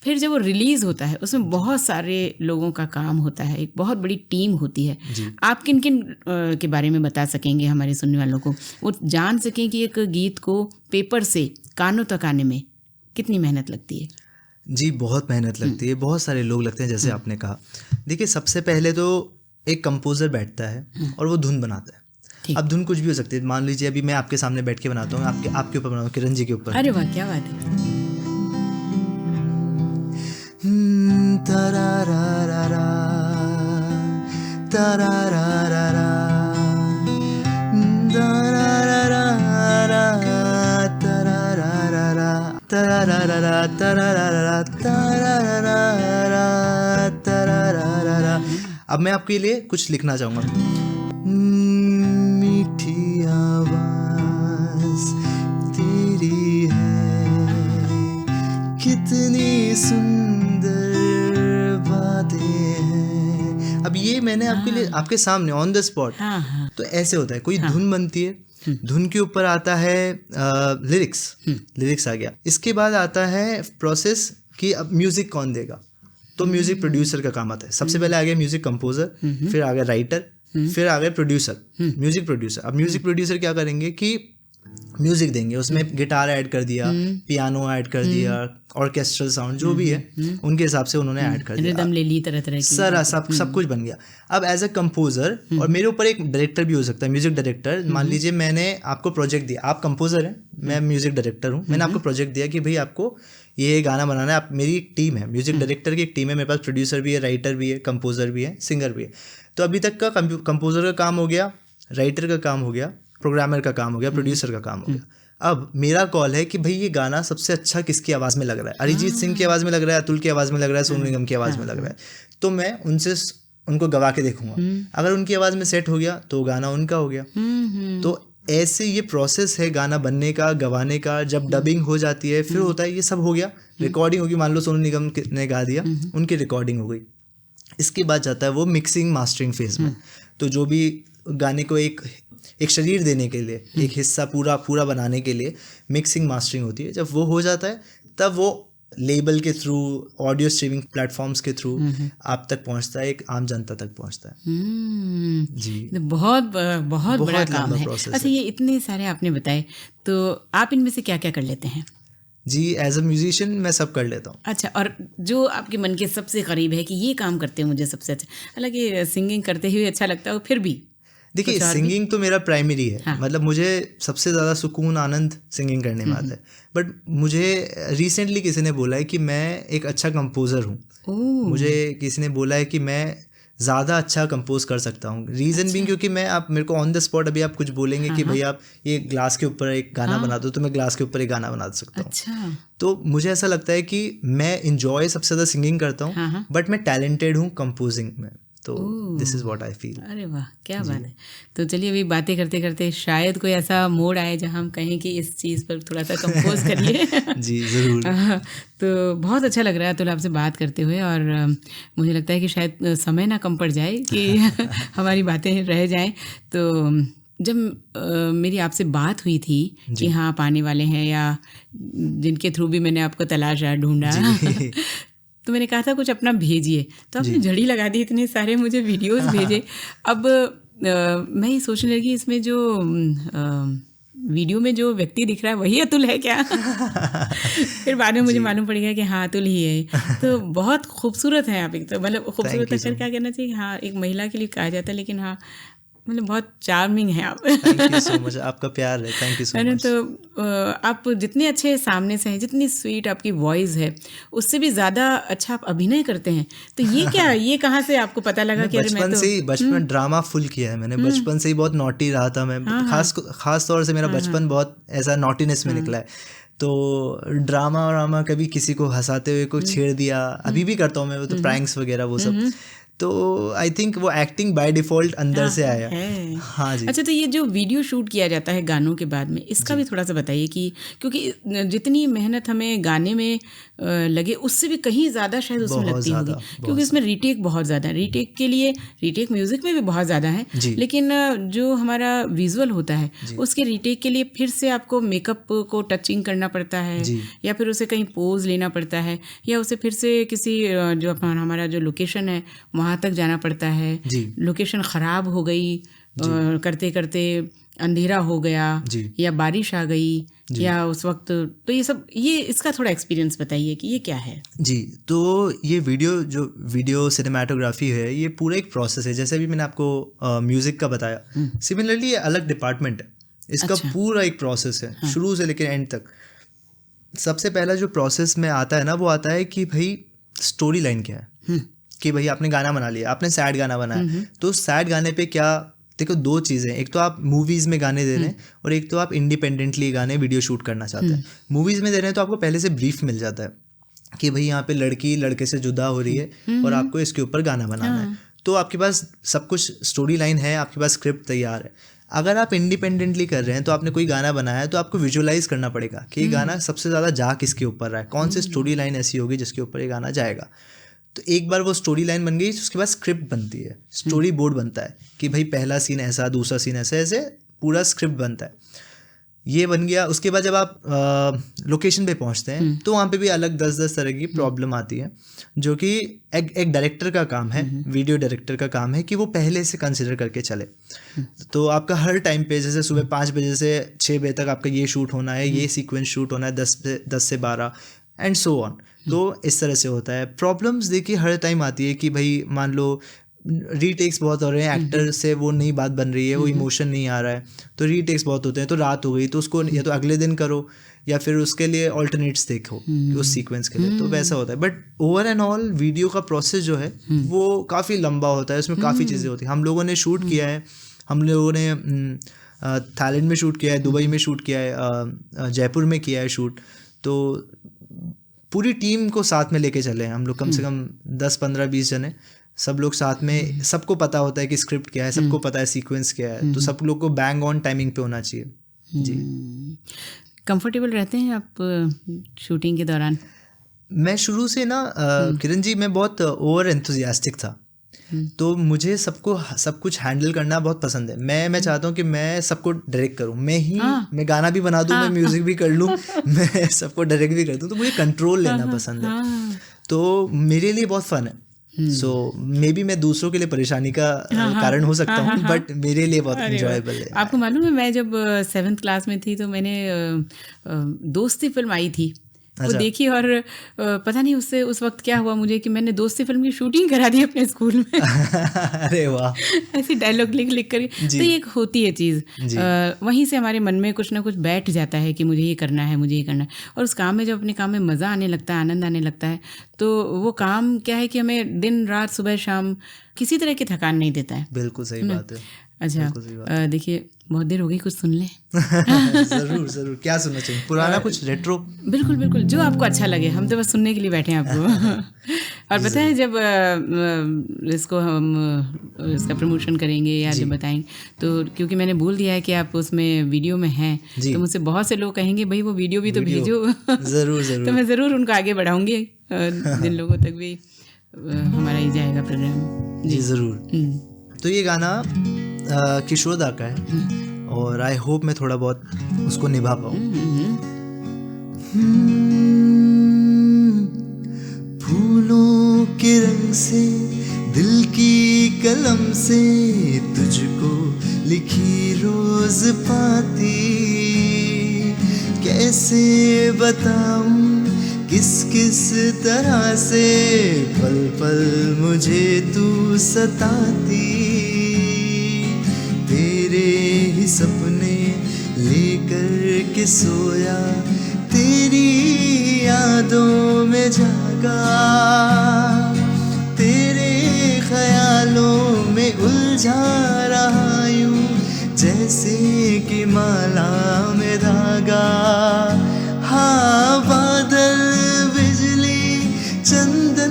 Speaker 1: फिर जब वो रिलीज होता है उसमें बहुत सारे लोगों का काम होता है, एक बहुत बड़ी टीम होती है। आप किन किन के बारे में बता सकेंगे हमारे सुनने वालों को, वो जान सकें कि एक गीत को पेपर से कानों तक आने में कितनी मेहनत लगती है?
Speaker 2: जी, बहुत मेहनत लगती है, बहुत सारे लोग लगते हैं, जैसे आपने कहा। देखिए, सबसे पहले तो एक कंपोजर बैठता है और वो धुन बनाता है। अब धुन कुछ भी हो सकती है, मान लीजिए अभी मैं आपके सामने बैठ के बनाता हूँ, आपके ऊपर बनाऊँ, किरण जी के ऊपर।
Speaker 1: अरे वाह, क्या बात है।
Speaker 2: तरारारा, तरारारा, तरारारा, तरारारा, तरारारा, तरारारा, तरारारा, तरारारा। अब मैं आपके लिए कुछ लिखना चाहूँगा। मीठी आवाज़ तेरी है, कितनी सुंदर बातें हैं। अब ये मैंने आपके लिए, आपके सामने ऑन द स्पॉट। तो ऐसे होता है, कोई धुन बनती है, धुन के ऊपर आता है लिरिक्स आ गया। इसके बाद आता है प्रोसेस कि अब म्यूजिक कौन देगा, तो म्यूजिक प्रोड्यूसर का काम आता है। सबसे पहले आ गया म्यूजिक कंपोजर, फिर आ गया राइटर, फिर आ गया प्रोड्यूसर, म्यूजिक प्रोड्यूसर। अब म्यूजिक प्रोड्यूसर क्या करेंगे कि म्यूजिक देंगे, उसमें गिटार ऐड कर दिया, पियानो ऐड कर दिया, ऑर्केस्ट्रल साउंड जो भी है उनके हिसाब से उन्होंने ऐड कर दिया,
Speaker 1: रिदम ले ली, तरह तरह की
Speaker 2: सारा सब कुछ बन गया। अब एज अ कंपोजर, और मेरे ऊपर एक डायरेक्टर भी हो सकता है, म्यूजिक डायरेक्टर। मान लीजिए मैंने आपको प्रोजेक्ट दिया, आप कंपोजर हैं, मैं म्यूजिक डायरेक्टर हूँ, मैंने आपको प्रोजेक्ट दिया कि भाई आपको ये गाना बनाना है। आप, मेरी एक टीम है, म्यूजिक डायरेक्टर की एक टीम है, मेरे पास प्रोड्यूसर भी है, राइटर भी है, कंपोजर भी है, सिंगर भी है। तो अभी तक का कंपोजर का काम हो गया, राइटर का काम हो गया, प्रोग्रामर का काम हो गया, प्रोड्यूसर का काम हो गया। अब मेरा कॉल है कि भाई ये गाना सबसे अच्छा किसकी आवाज़ में लग रहा है। अरिजीत सिंह की आवाज़ में लग रहा है, अतुल की आवाज़ में लग रहा है, सोनू निगम की आवाज़ में लग रहा है। तो मैं उनको गवा के देखूंगा, अगर उनकी आवाज़ में सेट हो गया तो गाना उनका हो गया। तो ऐसे ये प्रोसेस है गाना बनने का, गवाने का। जब डबिंग हो जाती है फिर होता है, ये सब हो गया, रिकॉर्डिंग होगी, मान लो सोनू निगम ने गा दिया, उनकी रिकॉर्डिंग हो गई। इसके बाद जाता है वो मिक्सिंग मास्टरिंग फेज में। तो जो भी गाने को एक शरीर देने के लिए, एक हिस्सा पूरा बनाने के लिए मिक्सिंग मास्टरिंग होती है। जब वो हो जाता है तब वो लेबल के थ्रू, ऑडियो स्ट्रीमिंग प्लेटफॉर्म्स के थ्रू आप तक पहुंचता है, एक आम जनता तक पहुंचता है। जी,
Speaker 1: बहुत बड़ा काम है। अच्छा, ये इतने सारे आपने बताए, तो आप इनमें से क्या क्या कर लेते हैं?
Speaker 2: जी, एज अ म्यूजिशियन मैं सब कर लेता हूँ।
Speaker 1: अच्छा, और जो आपके मन के सबसे करीब है कि ये काम करते हैं मुझे सबसे अच्छा, हालांकि सिंगिंग करते हुए अच्छा लगता है, फिर भी
Speaker 2: देखिए, सिंगिंग तो मेरा प्राइमरी है। हाँ। मतलब मुझे सबसे ज़्यादा सुकून, आनंद सिंगिंग करने में आता है। बट मुझे रिसेंटली किसी ने बोला है कि मैं एक अच्छा कंपोज़र हूँ। मुझे किसी ने बोला है कि मैं ज़्यादा अच्छा कंपोज कर सकता हूँ। रीज़न भी क्योंकि मैं, आप मेरे को ऑन द स्पॉट अभी आप कुछ बोलेंगे कि भाई आप ये ग्लास के ऊपर एक गाना बना दो, तो मैं ग्लास के ऊपर एक गाना बना सकता हूँ।
Speaker 1: अच्छा।
Speaker 2: तो मुझे ऐसा लगता है कि मैं इंजॉय सबसे ज़्यादा सिंगिंग करता हूँ, बट मैं टैलेंटेड हूँ कंपोजिंग में। तो this is what I feel.
Speaker 1: अरे वाह, क्या बात है। तो चलिए, अभी बातें करते करते शायद कोई ऐसा मोड़ आए जहाँ हम कहें कि इस चीज़ पर थोड़ा सा कंपोज करिए।
Speaker 2: जी, ज़रूर।
Speaker 1: तो बहुत अच्छा लग रहा है अतुल आपसे बात करते हुए, और मुझे लगता है कि शायद समय ना कम पड़ जाए कि हमारी बातें रह जाएं। तो जब मेरी आपसे बात हुई थी कि हाँ आप आने वाले हैं, या जिनके थ्रू भी मैंने आपको तलाशा, ढूंढा, तो मैंने कहा था कुछ अपना भेजिए, तो आपने झड़ी लगा दी, इतने सारे मुझे वीडियोस भेजे। अब मैं ये सोचने लगी, इसमें जो वीडियो में जो व्यक्ति दिख रहा है वही अतुल है क्या? फिर बाद में मुझे मालूम पड़ गया कि हाँ अतुल ही है। तो बहुत खूबसूरत है आप, एक तो मतलब खूबसूरत अक्सर क्या कहना चाहिए, हाँ एक महिला के लिए कहा जाता है, लेकिन हाँ मतलब बहुत चार्मिंग है आप।
Speaker 2: थैंक यू सो मच, आपका प्यार है, थैंक यू सो मच।
Speaker 1: तो आप जितने अच्छे सामने से हैं, जितनी स्वीट आपकी वॉइस है, उससे भी ज़्यादा अच्छा आप अभिनय करते हैं। तो ये क्या, ये कहाँ से आपको पता लगा कि
Speaker 2: बचपन से ही, बचपन ड्रामा फुल किया है मैंने, बचपन से ही बहुत नॉटी रहा था मैं। खास तौर से मेरा बचपन बहुत ऐसा नॉटीनेस में निकला है। तो ड्रामा कभी किसी को हंसाते हुए को छेड़ दिया, अभी भी करता हूँ मैं, वो तो प्रैंक्स वगैरह वो सब। तो आई थिंक वो एक्टिंग बाय डिफॉल्ट अंदर से आया
Speaker 1: है।
Speaker 2: हाँ जी।
Speaker 1: अच्छा, तो ये जो वीडियो शूट किया जाता है गानों के बाद में, इसका भी थोड़ा सा बताइए कि क्योंकि जितनी मेहनत हमें गाने में लगे उससे भी कहीं ज़्यादा शायद उसमें
Speaker 2: बहुत
Speaker 1: लगती
Speaker 2: ज़्यादा,
Speaker 1: होगी, क्योंकि इसमें रीटेक बहुत ज़्यादा है। रीटेक के लिए रीटेक म्यूज़िक में भी बहुत ज़्यादा है,
Speaker 2: जी।
Speaker 1: लेकिन जो हमारा विजुअल होता है उसके रीटेक के लिए फिर से आपको मेकअप को टचिंग करना पड़ता है,
Speaker 2: जी।
Speaker 1: या फिर उसे कहीं पोज लेना पड़ता है, या उसे फिर से किसी जो हमारा जो लोकेशन है वहाँ तक जाना पड़ता है।
Speaker 2: जी।
Speaker 1: लोकेशन ख़राब हो गई, करते करते अंधेरा हो गया, या बारिश आ गई, या उस वक्त, तो ये सब, ये इसका थोड़ा एक्सपीरियंस बताइए कि ये क्या है।
Speaker 2: जी, तो ये वीडियो सिनेमाटोग्राफी है, ये पूरा एक प्रोसेस है। जैसे भी मैंने आपको म्यूज़िक का बताया, सिमिलरली ये अलग डिपार्टमेंट है, इसका पूरा एक प्रोसेस है, शुरू से लेकर एंड तक। सबसे पहला जो प्रोसेस में आता है ना, वो आता है कि भाई स्टोरी लाइन क्या है, कि भाई आपने गाना बना लिया, आपने सैड गाना बनाया, तो सैड गाने पे क्या, देखो दो चीज़ें, एक तो आप मूवीज़ में गाने दे रहे हैं और एक तो आप इंडिपेंडेंटली गाने वीडियो शूट करना चाहते हैं। मूवीज़ में दे रहे हैं तो आपको पहले से ब्रीफ मिल जाता है कि भाई यहाँ पे लड़की लड़के से जुदा हो रही है और आपको इसके ऊपर गाना बनाना है, तो आपके पास सब कुछ स्टोरी लाइन है, आपके पास स्क्रिप्ट तैयार है। अगर आप इंडिपेंडेंटली कर रहे हैं तो आपने कोई गाना बनाया है, तो आपको विजुअलाइज करना पड़ेगा कि ये गाना सबसे ज़्यादा जा किसके ऊपर रहा है, कौन सी स्टोरी लाइन ऐसी होगी जिसके ऊपर ये गाना जाएगा। तो एक बार वो स्टोरी लाइन बन गई, उसके बाद स्क्रिप्ट बनती है, स्टोरी बोर्ड बनता है कि भाई पहला सीन ऐसा, दूसरा सीन ऐसे, ऐसे पूरा स्क्रिप्ट बनता है। ये बन गया। उसके बाद जब आप लोकेशन पे पहुंचते हैं तो वहाँ पे भी अलग 10-10 तरह की प्रॉब्लम आती है, जो कि एक डायरेक्टर का काम है, वीडियो डायरेक्टर का काम है कि वो पहले से कंसिडर करके चले। तो आपका हर टाइम पे, जैसे सुबह 5 बजे से 6 बजे तक आपका ये शूट होना है, ये सीक्वेंस शूट होना है, 10 से 12 एंड सो ऑन। तो इस तरह से होता है। प्रॉब्लम्स देखिए हर टाइम आती है कि भाई मान लो रीटेक्स बहुत हो रहे हैं, एक्टर से वो नई बात बन रही है, वो इमोशन नहीं आ रहा है, तो रीटेक्स बहुत होते हैं, तो रात हो गई तो उसको या तो अगले दिन करो या फिर उसके लिए ऑल्टरनेट्स देखो उस सीक्वेंस के लिए, तो वैसा होता है। But over and all video का प्रोसेस जो है वो काफ़ी लंबा होता है, उसमें काफ़ी चीज़ें होती हैं। हम लोगों ने शूट किया है, हम लोगों ने थाईलैंड में शूट किया है, दुबई में शूट किया है, जयपुर में किया है शूट, तो पूरी टीम को साथ में लेके चले हैं हम लोग, कम से कम 10-15-20 जने, सब लोग साथ में, सबको पता होता है कि स्क्रिप्ट क्या है, सबको पता है सीक्वेंस क्या है, तो सब लोग को बैंग ऑन टाइमिंग पे होना चाहिए। जी।
Speaker 1: कंफर्टेबल रहते हैं आप शूटिंग के दौरान?
Speaker 2: मैं शुरू से ना किरण जी, मैं बहुत ओवर एंथुजियास्टिक था, तो मुझे सब कुछ हैंडल करना बहुत पसंद है। मैं चाहता हूँ कि मैं सबको डायरेक्ट करूँ, मैं गाना भी बना दूँ, मैं म्यूज़िक भी कर लूँ, मैं सबको डायरेक्ट भी कर दूँ, तो मुझे कंट्रोल लेना पसंद है, तो मेरे लिए बहुत फन है। सो मे बी मैं दूसरों के लिए परेशानी का कारण हो सकता हूँ, बट मेरे लिए बहुत एंजॉयबल है।
Speaker 1: आपको मालूम है, मैं जब 7th क्लास में थी तो मैंने दोस्ती फिल्म आई थी, वो देखी, और पता नहीं उससे उस वक्त क्या हुआ मुझे कि मैंने दोस्ती फिल्म की शूटिंग करा दी अपने स्कूल में।
Speaker 2: अरे वाह,
Speaker 1: ऐसी डायलॉग लिख कर। तो ये एक होती है चीज़, वहीं से हमारे मन में कुछ ना कुछ बैठ जाता है कि मुझे ये करना है, मुझे ये करना है, और उस काम में जब अपने काम में मज़ा आने लगता है, आनंद आने लगता है, तो वो काम क्या है कि हमें दिन रात सुबह शाम किसी तरह की थकान नहीं देता है।
Speaker 2: बिल्कुल सही बात है।
Speaker 1: अच्छा, देखिए बहुत देर हो गई, कुछ सुन लें।
Speaker 2: जरूर क्या सुनना चाहिए? पुराना कुछ रेट्रो?
Speaker 1: बिल्कुल, जो आपको अच्छा लगे, हम तो बस सुनने के लिए बैठे हैं आपको। और पता है, जब इसको हम इसका प्रमोशन करेंगे या जब बताएंगे, तो क्योंकि मैंने बोल दिया है कि आप उसमें वीडियो में हैं, तो मुझसे बहुत से लोग कहेंगे भाई वो वीडियो भी तो भेजो।
Speaker 2: जरूर
Speaker 1: तो मैं ज़रूर उनको आगे बढ़ाऊंगी, जिन लोगों तक भी हमारा ये जाएगा प्रोग्राम।
Speaker 2: जी ज़रूर। तो ये गाना किशोर दा का है, और आई होप मैं थोड़ा बहुत उसको निभा पाऊँ। फूलों के रंग से, दिल की कलम से, तुझको लिखी रोज पाती, कैसे बताऊं किस किस तरह से, पल पल मुझे तू सताती, तेरे ही सपने लेकर के सोया, तेरी यादों में जागा, तेरे ख्यालों में उलझा रहा यूं, जैसे कि माला में धागा। हाँ, बादल, बिजली, चंदन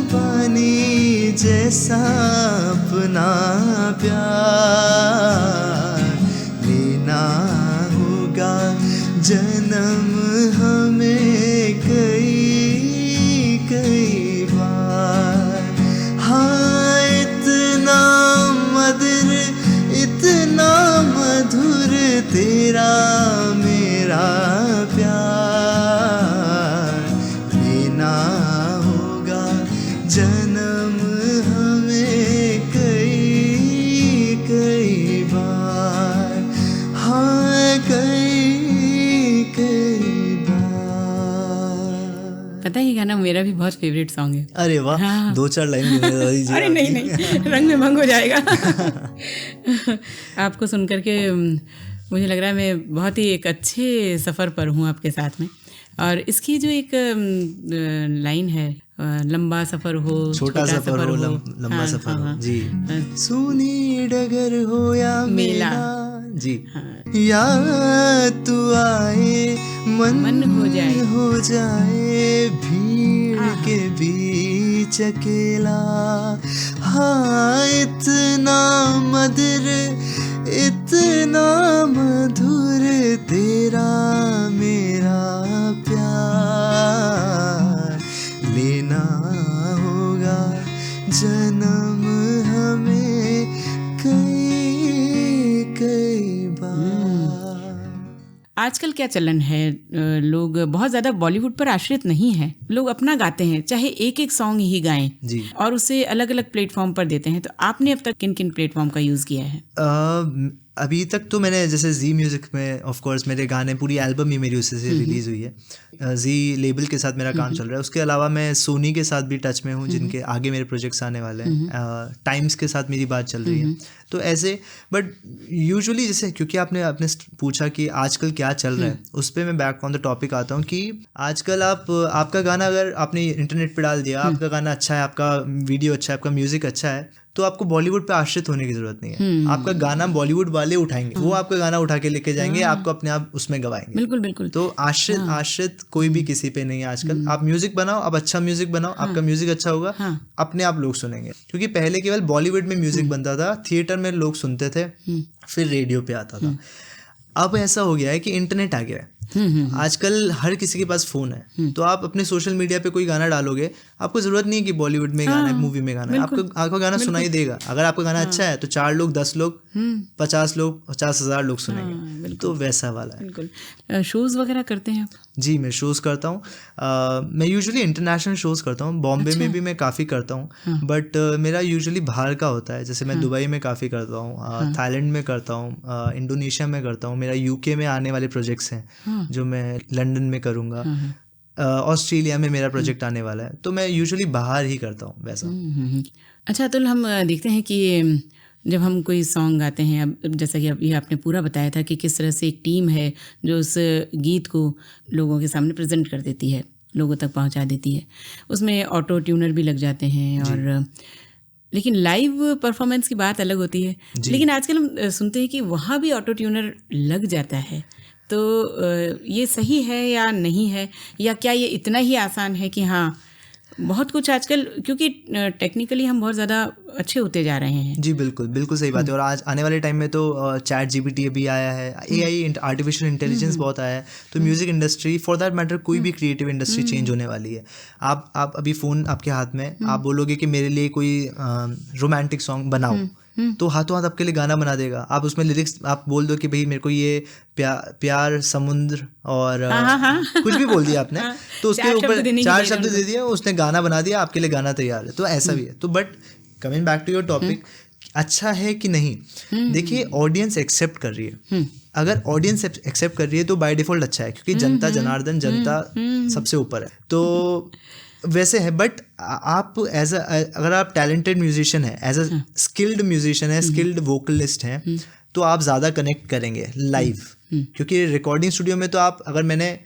Speaker 2: पानी जैसा अपना प्यार लेना होगा जन्म हमें कई कई बार। हाँ इतना मधुर तेरा मेरा प्यार लेना होगा जन्म हमें कई कई बार। हाँ कई कई बार।
Speaker 1: पता है ये गाना मेरा भी बहुत फेवरेट सॉन्ग है।
Speaker 2: अरे वाह,
Speaker 1: हाँ।
Speaker 2: 2-4 लाइन बता दीजिए।
Speaker 1: अरे नहीं रंग में भंग हो जाएगा। आपको सुनकर के मुझे लग रहा है मैं बहुत ही एक अच्छे सफ़र पर हूँ आपके साथ में। और इसकी जो एक लाइन है, लंबा सफ़र हो
Speaker 2: छोटा सफ़र हो लंबा
Speaker 1: हाँ,
Speaker 2: सफ़र
Speaker 1: हाँ,
Speaker 2: हो जी, सूनी डगर हो या मेला जी, या तू आए मन हो जाए भीड़ के बीच अकेला। हाँ इतना मधुर तेरा मेरा प्यार लेना होगा जन्म हमें कई कई बार।
Speaker 1: आजकल क्या चलन है, लोग बहुत ज़्यादा बॉलीवुड पर आश्रित नहीं हैं। लोग अपना गाते हैं, चाहे एक एक सॉन्ग ही गाएं
Speaker 2: जी,
Speaker 1: और उसे अलग अलग प्लेटफॉर्म पर देते हैं। तो आपने अब तक किन किन प्लेटफॉर्म का यूज़ किया है?
Speaker 2: अभी तक तो मैंने जैसे जी म्यूज़िक में ऑफ कोर्स मेरे गाने, पूरी एल्बम ही मेरी उससे से रिलीज़ हुई है। जी लेबल के साथ मेरा काम चल रहा है। उसके अलावा मैं सोनी के साथ भी टच में हूँ, जिनके आगे मेरे प्रोजेक्ट्स आने वाले हैं। टाइम्स के साथ मेरी बात चल रही है। तो ऐसे बट यूजुअली जैसे, क्योंकि आपने पूछा कि आजकल क्या चल रहा है, उस पर मैं बैक ऑन द टॉपिक आता हूँ कि आजकल आपका गाना अगर आपने इंटरनेट पे डाल दिया, आपका गाना अच्छा है, आपका वीडियो अच्छा है, आपका म्यूज़िक अच्छा है, तो आपको बॉलीवुड पे आश्रित होने की जरूरत नहीं है। आपका गाना बॉलीवुड वाले उठाएंगे, वो आपका गाना उठा के लेके जाएंगे, आपको अपने आप उसमें गवाएंगे।
Speaker 1: बिल्कुल बिल्कुल।
Speaker 2: तो आश्रित कोई भी किसी पे नहीं है आजकल। आप म्यूजिक बनाओ, आप अच्छा म्यूजिक बनाओ, आपका म्यूजिक अच्छा होगा, अपने आप लोग सुनेंगे। क्योंकि पहले केवल बॉलीवुड में म्यूजिक बनता था, थिएटर में लोग सुनते थे, फिर रेडियो पे आता था। अब ऐसा हो गया है कि इंटरनेट आ गया है। आजकल हर किसी के पास फोन है, तो आप अपने सोशल मीडिया पे कोई गाना डालोगे, आपको जरूरत नहीं है कि बॉलीवुड में गाना है, मूवी में गाना है, आपका गाना सुनाई देगा। अगर आपका गाना अच्छा है तो 4 लोग, 10 लोग, 50 लोग, 50,000 लोग सुनेंगे। तो वैसा वाला है।
Speaker 1: बिल्कुल। शोज वगैरह करते हैं आप?
Speaker 2: जी मैं शोज़ करता हूँ। मैं यूजुअली इंटरनेशनल शोज़ करता हूँ। बॉम्बे में भी मैं काफ़ी करता हूँ, बट मेरा यूजुअली बाहर का होता है। जैसे मैं दुबई में काफ़ी करता हूँ, थाईलैंड में करता हूँ, इंडोनेशिया में करता हूँ। मेरा यूके में आने वाले प्रोजेक्ट्स हैं जो मैं लंदन में करूँगा। ऑस्ट्रेलिया में मेरा प्रोजेक्ट आने वाला है। तो मैं यूजुअली बाहर ही करता हूँ वैसा।
Speaker 1: अच्छा, तो हम देखते हैं कि जब हम कोई सॉन्ग गाते हैं, अब जैसा कि अभी आपने पूरा बताया था कि किस तरह से एक टीम है जो उस गीत को लोगों के सामने प्रेजेंट कर देती है, लोगों तक पहुंचा देती है। उसमें ऑटो ट्यूनर भी लग जाते हैं, और लेकिन लाइव परफॉर्मेंस की बात अलग होती है। लेकिन आजकल हम सुनते हैं कि वहाँ भी ऑटो ट्यूनर लग जाता है। तो ये सही है या नहीं है, या क्या ये इतना ही आसान है कि हाँ बहुत कुछ आजकल, क्योंकि टेक्निकली हम बहुत ज़्यादा अच्छे होते जा रहे हैं।
Speaker 2: जी बिल्कुल बिल्कुल सही बात है। और आज आने वाले टाइम में तो चैट जीपीटी भी आया है, AI आर्टिफिशियल इंटेलिजेंस बहुत आया है। तो music industry, for that matter कोई भी क्रिएटिव इंडस्ट्री चेंज होने वाली है। आप अभी फ़ोन आपके हाथ में, आप बोलोगे कि मेरे लिए कोई रोमांटिक सॉन्ग बनाओ, तो हाथों हाथ आपके लिए गाना बना देगा। आप उसमें लिरिक्स आप बोल दो कि भाई मेरे को ये प्यार समुद्र और कुछ भी बोल दिया आपने, तो उसके ऊपर 4 शब्द दे दिया, उसने गाना बना दिया, आपके लिए गाना तैयार है। तो ऐसा भी है। तो but coming back to your topic, अच्छा है कि नहीं, देखिए ऑडियंस एक्सेप्ट कर रही है। अगर ऑडियंस एक्सेप्ट कर रही है तो बाय डिफॉल्ट अच्छा है, क्योंकि जनता जनार्दन, जनता सबसे ऊपर है। तो वैसे है। बट आप अगर आप टैलेंटेड म्यूजिशियन है, एज अ स्किल्ड म्यूजिशियन है, स्किल्ड वोकलिस्ट हैं, तो आप ज़्यादा कनेक्ट करेंगे लाइव। क्योंकि रिकॉर्डिंग स्टूडियो में तो आप, अगर मैंने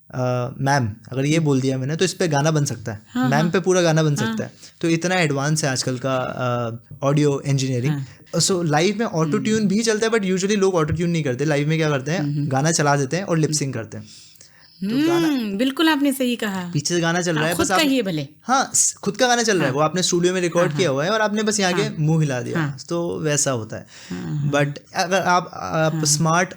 Speaker 2: मैम अगर ये बोल दिया मैंने, तो इस पे गाना बन सकता है, मैम पे पूरा गाना बन सकता है। तो इतना एडवांस है आजकल का ऑडियो इंजीनियरिंग। सो लाइव में ऑटो ट्यून भी चलता है, बट यूजुअली लोग ऑटो ट्यून नहीं करते। लाइव में क्या करते हैं, गाना चला देते हैं और लिपसिंग करते हैं। तो गाना
Speaker 1: बिल्कुल आपने सही कहा।
Speaker 2: पीछे से गाना चल रहा है,
Speaker 1: खुद
Speaker 2: बस आप
Speaker 1: कहिए भले।
Speaker 2: हाँ खुद का गाना चल रहा है, वो आपने स्टूडियो में रिकॉर्ड किया हुआ है और आपने बस यहाँ के मुंह हिला दिया, तो वैसा होता है। बट अगर आप स्मार्ट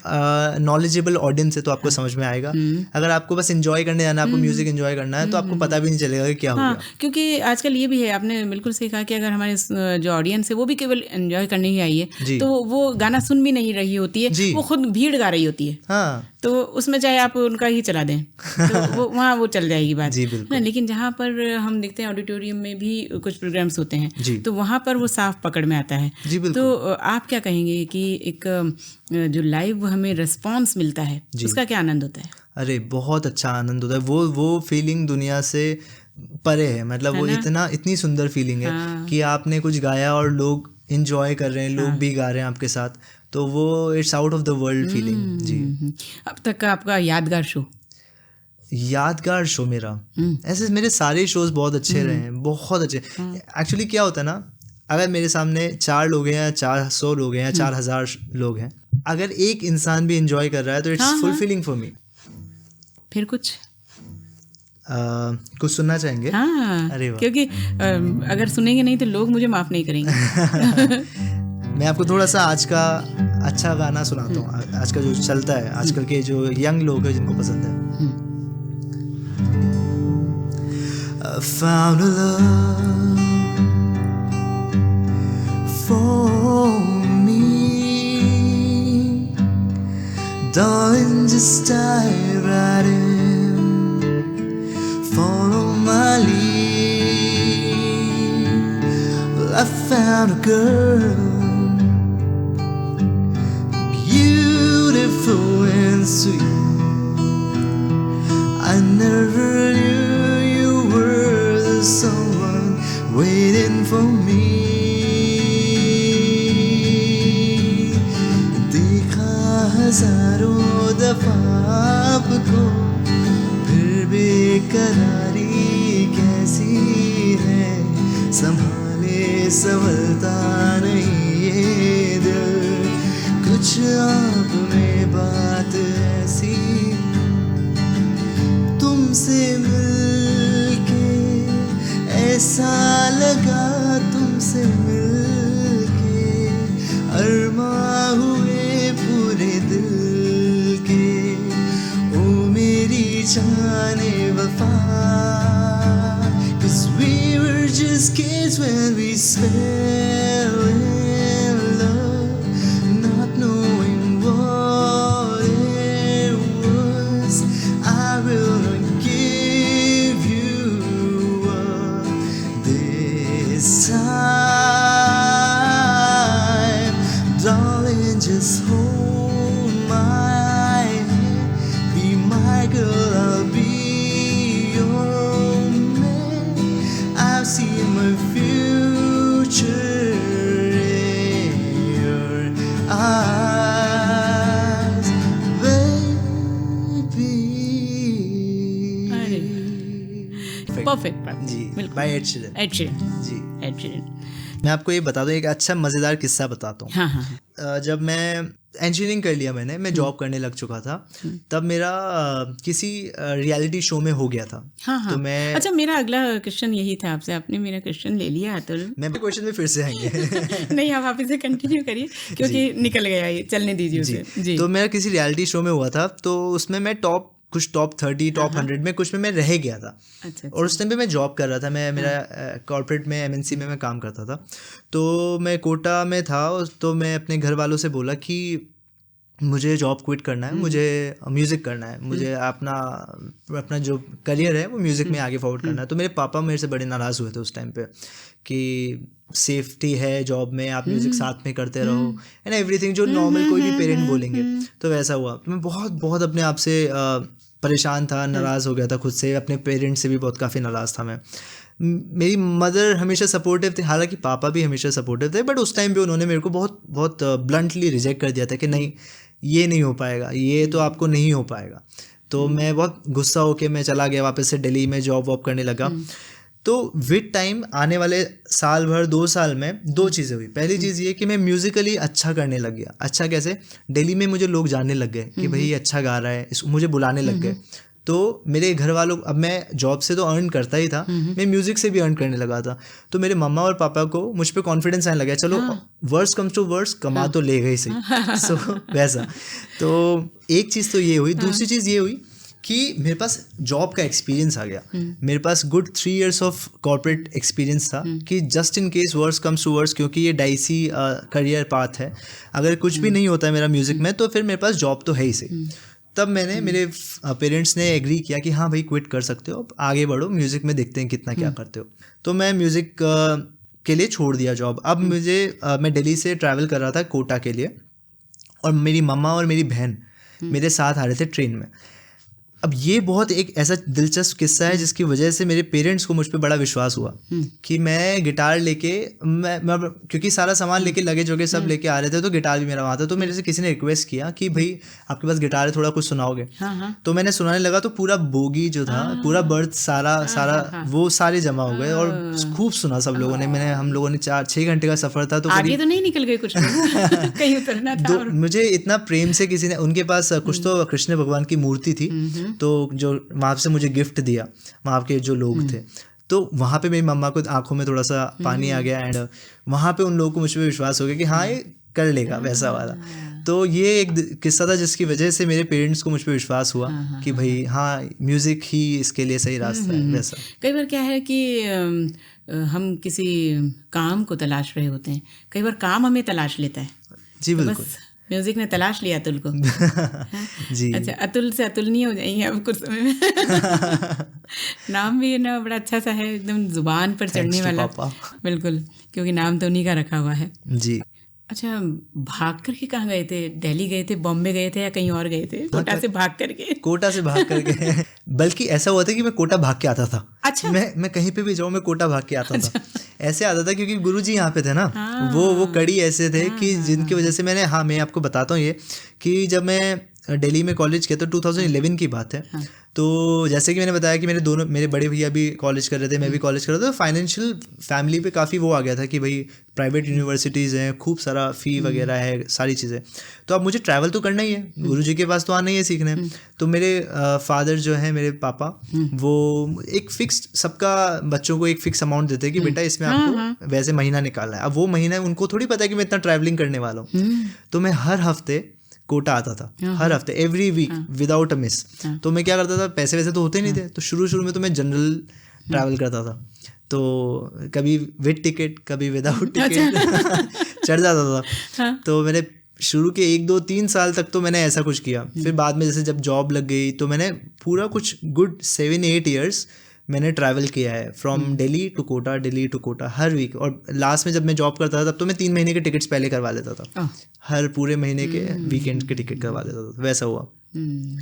Speaker 2: नॉलेजेबल ऑडियंस है तो आपको समझ में आएगा। अगर आपको बस एंजॉय करने जाना है, आपको म्यूजिक एंजॉय करना है, तो आपको पता भी नहीं चलेगा कि क्या हो गया।
Speaker 1: क्योंकि आजकल ये भी है, आपने बिल्कुल सही कहा कि अगर हमारे जो ऑडियंस है वो भी केवल एंजॉय करने ही आई है, तो वो गाना सुन भी नहीं रही होती है, वो खुद भीड़ गा रही होती है।
Speaker 2: हाँ,
Speaker 1: तो उसमें चाहे आप उनका ही चला दें तो वो वहाँ वो चल जाएगी बात।
Speaker 2: जी बिल्कुल।
Speaker 1: लेकिन जहाँ पर हम देखते हैं ऑडिटोरियम में भी कुछ प्रोग्राम्स होते हैं, तो वहाँ पर वो साफ पकड़ में आता है।
Speaker 2: जी बिल्कुल।
Speaker 1: तो आप क्या कहेंगे कि एक जो लाइव हमें रिस्पॉन्स मिलता है उसका क्या आनंद होता है?
Speaker 2: अरे बहुत अच्छा आनंद होता है, वो फीलिंग दुनिया से परे है। मतलब वो इतनी सुंदर फीलिंग है कि आपने कुछ गाया और लोग इंजॉय कर रहे हैं, लोग भी गा रहे हैं आपके साथ, तो वो it's out of the world feeling. जी।
Speaker 1: अब तक का आपका यादगार शो?
Speaker 2: यादगार शो मेरा, ऐसे मेरे सारे शोज बहुत अच्छे रहे हैं, बहुत अच्छे। एक्चुअली क्या होता है ना, अगर मेरे सामने 4 लोग हैं या 400 लोग हैं या 4000 लोग हैं, अगर एक इंसान भी इंजॉय कर रहा है तो इट्स फुलफिलिंग फॉर मी।
Speaker 1: फिर कुछ
Speaker 2: सुनना चाहेंगे?
Speaker 1: हाँ,
Speaker 2: अरे वाह।
Speaker 1: क्योंकि अगर सुनेंगे नहीं तो लोग मुझे माफ नहीं करेंगे।
Speaker 2: मैं आपको थोड़ा सा आज का अच्छा गाना सुनाता हूँ, आज का जो चलता है, आजकल के जो यंग लोग हैं जिनको पसंद है। I found a love for me, darling, just dive right in, follow my lead. Well, I found a girl, beautiful and sweet. I never knew you were the someone waiting for me. देखा हजारों दफा आपको, फिर बेकरारी कैसी है, संभाले संभलता नहीं ये दिल, कुछ आप में बात ऐसी, तुमसे मिलके ऐसा लगा, तुमसे मिलके अरमा हुए पूरे दिल के, ओ मेरी जाने वफा, 'cause we were just kids when we fell in love, not knowing what it was. I will not give you up this time, darling, just hold my hand, be my girl, I'll be your man. I've seen my future in your eyes, baby.
Speaker 1: Perfect
Speaker 2: जी,
Speaker 1: बिल्कुल।
Speaker 2: By Ed Sheeran.
Speaker 1: Ed Sheeran
Speaker 2: ji,
Speaker 1: Ed Sheeran.
Speaker 2: मैं आपको ये बता दूं, एक अच्छा मज़ेदार किस्सा बताता हूँ।
Speaker 1: हाँ हाँ।
Speaker 2: जब मैं इंजीनियरिंग कर लिया मैंने, मैं जॉब करने लग चुका था, तब मेरा किसी रियलिटी शो में हो गया था।
Speaker 1: हाँ हाँ।
Speaker 2: तो मैं
Speaker 1: अच्छा, मेरा अगला क्वेश्चन यही था आपसे, आपने मेरा क्वेश्चन ले लिया अतुल।
Speaker 2: मैं क्वेश्चन में फिर से आएंगे।
Speaker 1: नहीं, आप इसे कंटिन्यू करिए क्योंकि निकल गया ये, चलने दीजिए उसे। जी।
Speaker 2: तो मेरा किसी रियलिटी शो में हुआ था, तो उसमें मैं टॉप 30, टॉप 100 में कुछ में मैं रह गया था।
Speaker 1: अच्छा।
Speaker 2: और उस टाइम पे मैं जॉब कर रहा था, मैं मेरा कॉर्पोरेट में MNC में मैं काम करता था। तो मैं कोटा में था, तो मैं अपने घर वालों से बोला कि मुझे जॉब क्विट करना है, मुझे म्यूज़िक करना है, मुझे अपना जो करियर है वो म्यूज़िक में आगे फॉरवर्ड करना है। तो मेरे पापा मेरे से बड़े नाराज़ हुए थे उस टाइम पे कि सेफ्टी है जॉब में, आप म्यूज़िक साथ में करते रहो एंड एवरीथिंग, जो नॉर्मल कोई भी पेरेंट बोलेंगे। तो वैसा हुआ। तो मैं बहुत बहुत अपने आप से परेशान था, नाराज़ हो गया था खुद से, अपने पेरेंट्स से भी बहुत काफ़ी नाराज़ था मैं। मेरी मदर हमेशा सपोर्टिव थे, हालांकि पापा भी हमेशा सपोर्टिव थे, बट उस टाइम पे उन्होंने मेरे को बहुत बहुत ब्लंटली रिजेक्ट कर दिया था कि नहीं, ये नहीं हो पाएगा, ये तो आपको नहीं हो पाएगा। तो मैं बहुत गुस्सा होके मैं चला गया वापस से दिल्ली में, जॉब वॉब करने लगा। तो विद टाइम आने वाले साल भर 2 साल में 2 चीज़ें हुई। पहली चीज़ ये कि मैं म्यूज़िकली अच्छा करने लग गया। अच्छा कैसे? दिल्ली में मुझे लोग जानने लग गए कि भाई अच्छा गा रहा है, मुझे बुलाने लग गए। तो मेरे घर वालों, अब मैं जॉब से तो अर्न करता ही था, मैं म्यूजिक से भी अर्न करने लगा था, तो मेरे मम्मा और पापा को मुझ पे कॉन्फिडेंस आने लगा, चलो वर्स कम्स टू वर्स, कमा तो लेगा ही सही। सो वैसा, तो एक चीज़ तो ये हुई। दूसरी चीज़ ये हुई कि मेरे पास जॉब का एक्सपीरियंस आ गया, मेरे पास good 3 years of corporate experience था कि just in case worse comes to worse, क्योंकि ये डाइसी करियर पाथ है, अगर कुछ भी नहीं होता है मेरा म्यूज़िक में तो फिर मेरे पास जॉब तो है ही सही। तब मैंने, मेरे पेरेंट्स ने एग्री किया कि हाँ भाई क्विट कर सकते हो, अब आगे बढ़ो, म्यूज़िक में देखते हैं कितना क्या करते हो। तो मैं म्यूज़िक के लिए छोड़ दिया जॉब। अब मुझे मैं दिल्ली से ट्रैवल कर रहा था कोटा के लिए, और मेरी मम्मा और मेरी बहन मेरे साथ आ रहे थे ट्रेन में। अब ये बहुत एक ऐसा दिलचस्प किस्सा है जिसकी वजह से मेरे पेरेंट्स को मुझ पे बड़ा विश्वास हुआ कि मैं गिटार लेके, मैं क्योंकि सारा सामान लेके, लगेज वगैरह सब लेके आ रहे थे, तो गिटार भी मेरा वहाँ था। तो मेरे से किसी ने रिक्वेस्ट किया कि भाई आपके पास गिटार है, थोड़ा कुछ सुनाओगे? तो मैंने सुनाने लगा तो पूरा बोगी जो था, पूरा बर्थ सारा वो सारे जमा हो गए और खूब सुना सब लोगों ने। हम लोगों ने 4-6 घंटे का सफ़र था, तो
Speaker 1: आगे तो नहीं निकल गए कुछ कहीं उतरना था।
Speaker 2: मुझे इतना प्रेम से किसी ने, उनके पास कुछ तो कृष्ण भगवान की मूर्ति थी, तो जो वहाँ से मुझे गिफ्ट दिया वहाँ के जो लोग थे, तो वहाँ पे मेरी मम्मा को आंखों में थोड़ा सा पानी आ गया, एंड वहाँ पे उन लोगों को मुझ पर विश्वास हो गया कि हाँ ये कर लेगा वैसा वाला। तो ये एक किस्सा था जिसकी वजह से मेरे पेरेंट्स को मुझ पर विश्वास हुआ कि भाई हाँ म्यूज़िक ही इसके लिए सही रास्ता है। वैसा
Speaker 1: कई बार क्या है कि हम किसी काम को तलाश रहे होते हैं, कई बार काम हमें तलाश लेता है।
Speaker 2: जी बिल्कुल,
Speaker 1: म्यूजिक ने तलाश लिया अतुल को।
Speaker 2: जी
Speaker 1: अच्छा, अतुल से अतुलनीय हो जाएंगे अब कुछ समय में। नाम भी ना बड़ा अच्छा सा है, एकदम जुबान पर चढ़ने वाला। बिल्कुल, क्योंकि नाम तो उन्हीं का रखा हुआ है
Speaker 2: जी।
Speaker 1: अच्छा, भाग करके कहाँ गए थे? दिल्ली गए थे, बॉम्बे गए थे, या कहीं और गए थे? कोटा से भाग करके?
Speaker 2: कोटा से भाग करके बल्कि ऐसा हुआ था कि मैं कोटा भाग के आता था।
Speaker 1: अच्छा,
Speaker 2: मैं कहीं पे भी जाऊँ मैं कोटा भाग के आता था। ऐसे आता था क्योंकि गुरुजी यहाँ पे थे ना, वो कड़ी ऐसे थे कि जिनकी वजह से मैंने, हाँ मैं आपको बताता हूँ ये कि जब मैं दिल्ली में कॉलेज किया तो 2011 की बात है। तो जैसे कि मैंने बताया कि मेरे बड़े भैया भी कॉलेज कर रहे थे, मैं भी कॉलेज कर रहा था, तो फाइनेंशियल फैमिली पे काफ़ी वो आ गया था कि भाई प्राइवेट यूनिवर्सिटीज़ हैं, खूब सारा फ़ी वगैरह है, सारी चीज़ें। तो अब मुझे ट्रैवल तो करना ही है, गुरुजी के पास तो आना ही है सीखने। तो मेरे फादर जो है, मेरे पापा, वो एक फिक्स, सबका बच्चों को एक फिक्स अमाउंट देते हैं कि बेटा इसमें आपको वैसे महीना निकालना है। अब वो महीना उनको थोड़ी पता है कि मैं इतना ट्रैवलिंग करने वाला हूँ। तो मैं हर हफ्ते कोटा आता था, हर हफ्ते, every week without a miss. तो मैं क्या करता था, पैसे वैसे तो होते नहीं थे, तो शुरू में तो मैं जनरल ट्रैवल करता था, तो कभी विद टिकट कभी विदाउट टिकट चढ़ जाता था। तो मैंने शुरू के 1-2-3 साल तक तो मैंने ऐसा कुछ किया। फिर बाद में जैसे जब जॉब लग गई तो मैंने पूरा कुछ गुड 7-8 years मैंने ट्रैवल किया है, फ्रॉम दिल्ली टू कोटा हर वीक। और लास्ट में जब मैं जॉब करता था तब तो मैं 3 महीने के टिकट्स पहले करवा लेता था, हर पूरे महीने के वीकेंड के टिकट करवा लेता था। वैसा हुआ।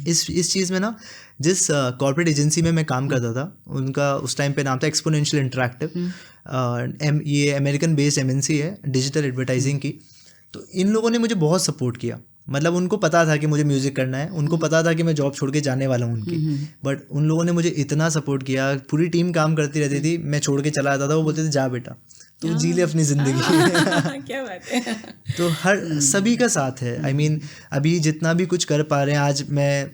Speaker 2: इस चीज़ में ना, जिस कॉर्पोरेट एजेंसी में मैं काम करता था, उनका उस टाइम पे नाम था एक्सपोनेंशियल इंटरैक्टिव। ये अमेरिकन बेस्ड एमएनसी है डिजिटल एडवर्टाइजिंग की। तो इन लोगों ने मुझे बहुत सपोर्ट किया, मतलब उनको पता था कि मुझे म्यूज़िक करना है, उनको पता था कि मैं जॉब छोड़ के जाने वाला हूँ उनकी, बट उन लोगों ने मुझे इतना सपोर्ट किया। पूरी टीम काम करती रहती थी, मैं छोड़ के चला जाता था, वो बोलते थे जा बेटा तू जी ले अपनी ज़िंदगी।
Speaker 1: क्या बात है।
Speaker 2: तो हर सभी का साथ है। आई मीन अभी जितना भी कुछ कर पा रहे हैं, आज मैं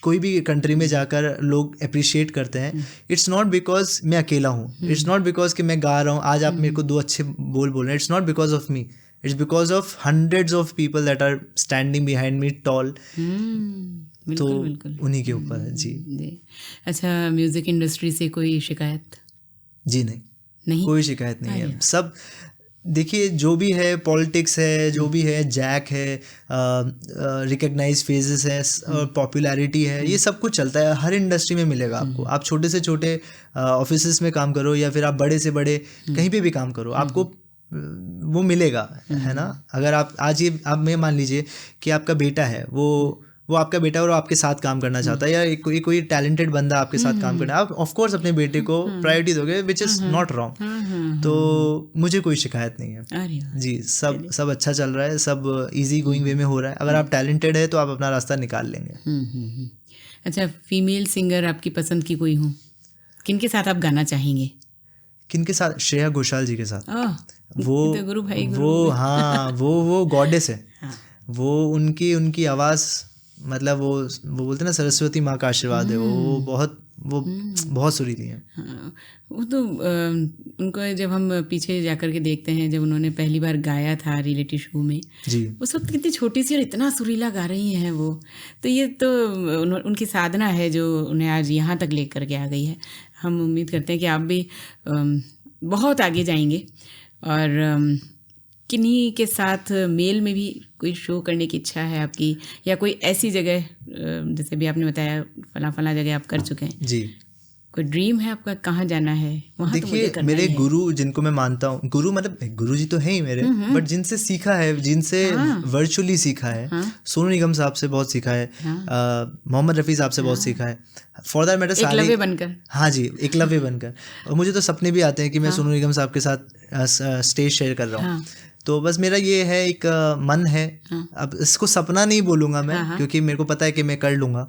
Speaker 2: कोई भी कंट्री में जाकर लोग अप्रिशिएट करते हैं, इट्स नॉट बिकॉज मैं अकेला हूँ, इट्स नॉट बिकॉज कि मैं गा रहा हूँ, आज आप मेरे को 2 अच्छे बोल रहे हैं, it's not because of me, it's because of hundreds of people that are standing behind me tall। तो उन्हीं के ऊपर है जी।
Speaker 1: अच्छा, म्यूजिक इंडस्ट्री से कोई शिकायत?
Speaker 2: जी नहीं, कोई शिकायत नहीं है। सब देखिए, जो भी है पॉलिटिक्स है, जो भी है जैक है, रिकग्नाइज फेजेस है और पॉपुलैरिटी है, ये सब कुछ चलता है, हर इंडस्ट्री में मिलेगा आपको। आप छोटे से छोटे ऑफिस में काम करो या फिर आप बड़े से बड़े कहीं पे भी काम करो, आपको वो मिलेगा, है ना। अगर आप मैं मान लीजिए कि आपका बेटा है, वो आपका बेटा और आपके साथ काम करना चाहता है, या कोई टैलेंटेड बंदा आपके साथ काम करना है, आप ऑफ कोर्स अपने बेटे को प्रायोरिटी दोगे, विच इज़ नॉट रॉन्ग। तो मुझे कोई शिकायत नहीं है जी। सब अच्छा चल रहा है, सब इजी गोइंग वे में हो रहा है। अगर आप टैलेंटेड है तो आप अपना रास्ता निकाल लेंगे।
Speaker 1: अच्छा, फीमेल सिंगर आपकी पसंद की कोई हो? किनके साथ आप गाना चाहेंगे?
Speaker 2: किनके साथ? श्रेया घोषाल जी के साथ। वो
Speaker 1: गुरु भाई,
Speaker 2: वो हाँ, वो गॉडेस है। वो उनकी आवाज़ मतलब वो बोलते हैं ना सरस्वती माँ का आशीर्वाद है, वो बहुत सुरीली है।
Speaker 1: हाँ, वो तो उनको जब हम पीछे जाकर के देखते हैं, जब उन्होंने पहली बार गाया था रियलिटी शो में
Speaker 2: जी
Speaker 1: उस वक्त कितनी छोटी सी और इतना सुरीला गा रही हैं वो। तो ये तो उनकी साधना है जो उन्हें आज यहाँ तक लेकर के आ गई है। हम उम्मीद करते हैं कि आप भी बहुत आगे जाएंगे और किन्हीं के साथ मेल में भी कोई शो करने की इच्छा है आपकी, या कोई ऐसी जगह जैसे भी आपने बताया फला जगह आप कर चुके हैं
Speaker 2: जी,
Speaker 1: कोई ड्रीम है आपका, कहाँ जाना है वहाँ? तो मुझे
Speaker 2: देखिए
Speaker 1: करना
Speaker 2: मेरे
Speaker 1: ही है।
Speaker 2: गुरु जिनको मैं मानता हूँ, गुरु मतलब गुरु जी तो हैं ही मेरे, बट जिनसे सीखा है, जिनसे वर्चुअली सीखा है, सोनू निगम साहब से बहुत सीखा है, मोहम्मद रफ़ी साहब से बहुत सीखा है, फॉर दैट मैटर सारे
Speaker 1: एकलव्य बनकर।
Speaker 2: हाँ जी, एकलव्य बनकर। और मुझे तो सपने भी आते हैं कि मैं सोनू निगम साहब के साथ स्टेज शेयर कर रहा हूँ। तो बस मेरा ये है, एक मन है। अब इसको सपना नहीं बोलूँगा मैं, क्योंकि मेरे को पता है कि मैं कर लूँगा।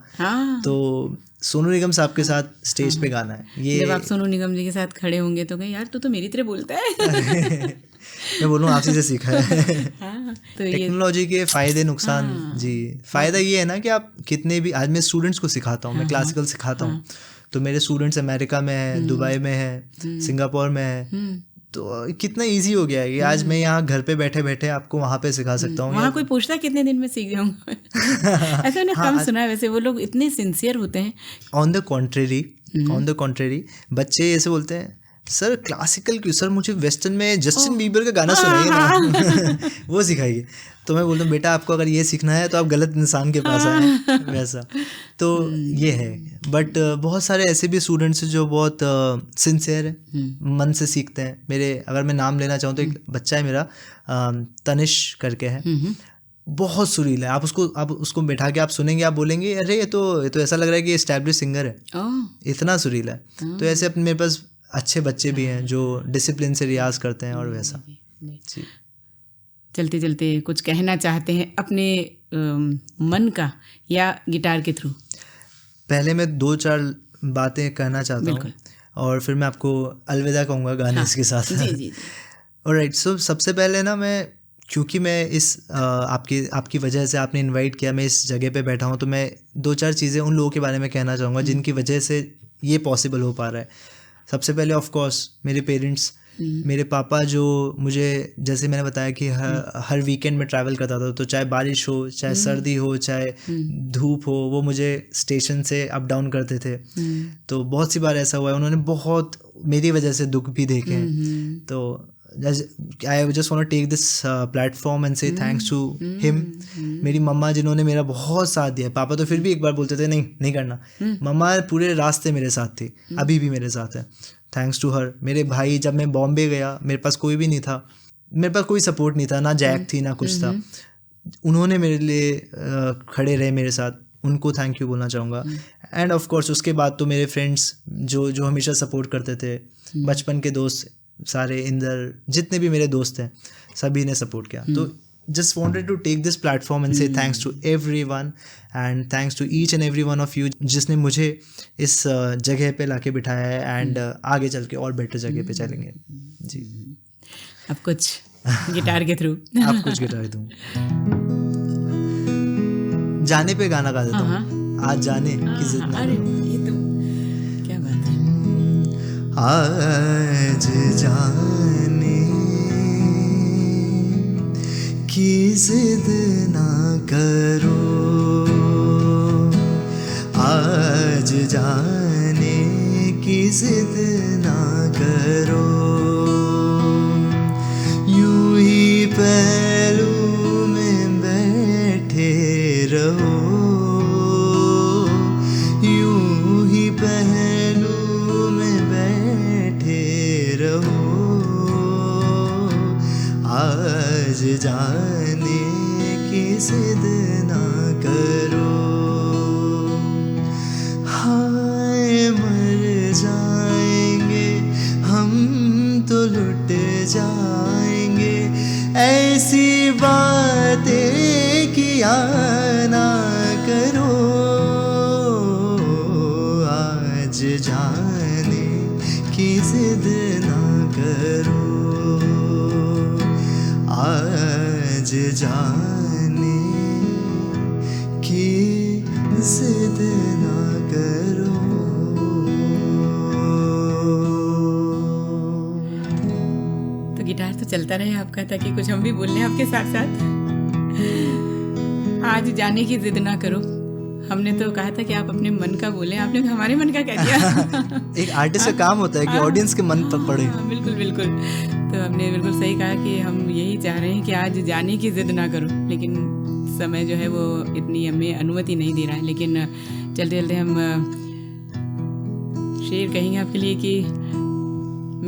Speaker 2: तो सोनू निगम साहब के साथ स्टेज पे गाना है। ये
Speaker 1: जब आप सोनू निगम जी के साथ खड़े होंगे तो कहें यार तू तो मेरी तरह बोलता है।
Speaker 2: मैं बोलूँ आपसी से सीखा है।
Speaker 1: तो
Speaker 2: टेक्नोलॉजी के फ़ायदे नुकसान जी, फ़ायदा ये है ना कि आप कितने भी, आज मैं स्टूडेंट्स को सिखाता हूँ, मैं क्लासिकल सिखाता हूँ, तो मेरे स्टूडेंट्स अमेरिका में है, दुबई में है, सिंगापुर में है, तो कितना इजी हो गया है कि आज मैं यहाँ घर पे बैठे बैठे आपको वहाँ पे सिखा सकता हूँ।
Speaker 1: वहाँ कोई पूछता है कितने दिन में सीख जाऊंगा? ऐसा मैंने कम सुना है, वैसे वो लोग इतने सिंसियर होते हैं।
Speaker 2: ऑन द कॉन्ट्रेरी बच्चे ऐसे बोलते हैं, सर क्लासिकल क्यों सर, मुझे वेस्टर्न में जस्टिन बीबर का गाना सुनाइए ना। वो सिखाइए। तो मैं बोलता हूँ बेटा आपको अगर ये सीखना है तो आप गलत इंसान के पास आए। वैसा तो ये है। बट बहुत सारे ऐसे भी स्टूडेंट्स हैं जो बहुत सिंसियर है, मन से सीखते हैं। मेरे अगर मैं नाम लेना चाहूँ तो एक बच्चा है मेरा, तनिष करके है, बहुत सुरीला है। आप उसको बैठा के आप सुनेंगे, आप बोलेंगे अरे ये तो ऐसा लग रहा है कि एस्टैब्लिश सिंगर है, इतना सुरीला है। तो ऐसे अपने मेरे पास अच्छे बच्चे भी हैं जो डिसिप्लिन से रियाज करते हैं और वैसा। जी,
Speaker 1: चलते चलते कुछ कहना चाहते हैं अपने मन का या गिटार के थ्रू?
Speaker 2: पहले मैं 2-4 बातें कहना चाहता हूँ और फिर मैं आपको अलविदा कहूँगा गाने के साथ।
Speaker 1: जी।
Speaker 2: ऑलराइट, सो सबसे पहले ना क्योंकि मैं इस आपकी वजह से आपने इनवाइट किया, मैं इस जगह पे बैठा हूँ, तो मैं 2-4 चीज़ें उन लोगों के बारे में कहना चाहूँगा जिनकी वजह से ये पॉसिबल हो पा रहा है। सबसे पहले ऑफ कोर्स मेरे पेरेंट्स, मेरे पापा जो मुझे, जैसे मैंने बताया कि हर वीकेंड में ट्रैवल करता था, तो चाहे बारिश हो, चाहे सर्दी हो, चाहे धूप हो, वो मुझे स्टेशन से अप डाउन करते थे। तो बहुत सी बार ऐसा हुआ है, उन्होंने बहुत मेरी वजह से दुख भी देखे हैं। तो I just want to take this platform and say thanks to him. मेरी मम्मा जिन्होंने मेरा बहुत साथ दिया, पापा तो फिर भी एक बार बोलते थे नहीं करना, मम्मा पूरे रास्ते मेरे साथ थी, अभी भी मेरे साथ है, थैंक्स टू हर। मेरे भाई, जब मैं बॉम्बे गया मेरे पास कोई भी नहीं था, मेरे पास कोई सपोर्ट नहीं था, ना जैक थी ना कुछ था, उन्होंने मेरे लिए खड़े रहे मेरे साथ, उनको थैंक यू बोलना चाहूँगा। एंड ऑफ कोर्स उसके बाद तो मेरे फ्रेंड्स जो हमेशा सपोर्ट करते थे, बचपन के दोस्त सारे, इंदर, जितने भी मेरे दोस्त हैं सभी ने सपोर्ट किया। तो just wanted to take this platform and say thanks to everyone and thanks to each and every one of you जिसने मुझे इस जगह पे लाके बिठाया है एंड आगे चल के और बेटर जगह पे चलेंगे। जी,
Speaker 1: अब कुछ गिटार के थ्रू
Speaker 2: आप कुछ गिटार दूँ, जाने पे गाना गा देता हूँ, आज जाने की जिद ना।
Speaker 1: अरे ये तो क्या बात है।
Speaker 2: आज जाने की जिद ना करो, आज जाने की जिद ना करो, यूं ही पहलू में बैठे रहो, यूं ही पहलू में बैठे रहो, आज जाने की जिद ना करो। हाय मर जाएंगे हम तो लुट जाएंगे, ऐसी बातें किया ना करो, आज जाने की जिद ना करो, आज जाने की
Speaker 1: तो गिटार तो चलता रहे आपका, ताकि कुछ हम भी बोल लें आपके साथ साथ। आज जाने की जिद ना करो। हमने तो कहा था कि आप अपने मन का बोलें, आपने तो हमारे मन का कह दिया।
Speaker 2: एक आर्टिस्ट का काम होता है कि ऑडियंस के मन पर पड़े।
Speaker 1: बिल्कुल बिल्कुल। तो हमने बिल्कुल सही कहा कि हम यही चाह रहे हैं कि आज जाने की जिद ना करो, लेकिन समय जो है वो इतनी हमें अनुमति नहीं दे रहा है। लेकिन चलते चलते हम शेर कहेंगे आपके लिए कि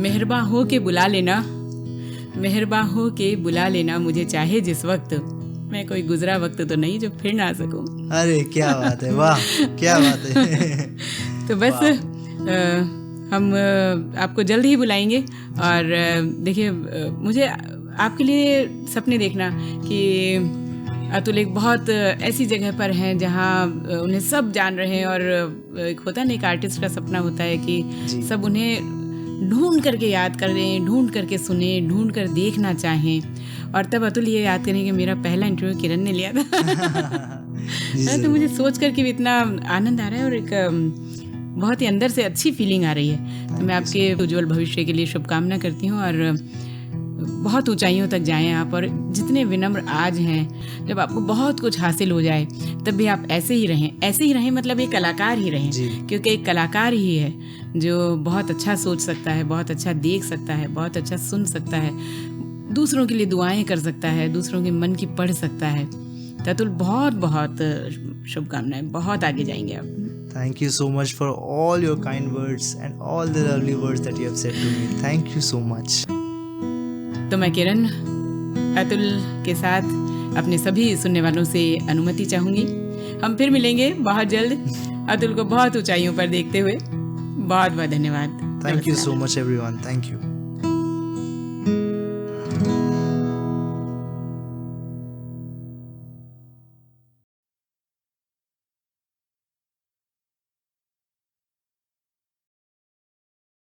Speaker 1: मेहरबा हो के बुला लेना, मेहरबा हो के बुला लेना मुझे, चाहे जिस वक्त, मैं कोई गुजरा वक्त तो नहीं जो फिर ना सकूं।
Speaker 2: अरे क्या बात है, वाह क्या बात है।
Speaker 1: तो बस हम आपको जल्द ही बुलाएंगे। और देखिए, मुझे आपके लिए सपने देखना कि अतुल एक बहुत ऐसी जगह पर हैं जहाँ उन्हें सब जान रहे हैं, और एक होता है ना, एक आर्टिस्ट का सपना होता है कि सब उन्हें ढूंढ करके याद करें, ढूंढ करके सुने, ढूंढ कर देखना चाहें। और तब अतुल ये याद करें कि मेरा पहला इंटरव्यू किरण ने लिया था। तो मुझे सोच करके भी इतना आनंद आ रहा है, और एक बहुत ही अंदर से अच्छी फीलिंग आ रही है। तो मैं आपके उज्जवल भविष्य के लिए शुभकामना करती हूँ, और बहुत ऊंचाइयों तक जाएं आप। और जितने विनम्र आज हैं, जब आपको बहुत कुछ हासिल हो जाए तब भी आप ऐसे ही रहें, ऐसे ही रहें, मतलब एक कलाकार ही रहें। क्योंकि एक कलाकार ही है जो बहुत अच्छा सोच सकता है, बहुत अच्छा देख सकता है, बहुत अच्छा सुन सकता है, दूसरों के लिए दुआएं कर सकता है, दूसरों के मन की पढ़ सकता है। तो अतुल, बहुत बहुत शुभकामनाएं, बहुत आगे जाएंगे आप।
Speaker 2: Thank you so much for all your kind words and all the lovely words that you have said to me. Thank you so much.
Speaker 1: तो मैं किरण अतुल के साथ अपने सभी सुनने वालों से अनुमति चाहूँगी। हम फिर मिलेंगे बहुत जल्द, अतुल को बहुत ऊंचाइयों पर देखते हुए। बहुत बहुत धन्यवाद।
Speaker 2: Thank you so much everyone. Thank you.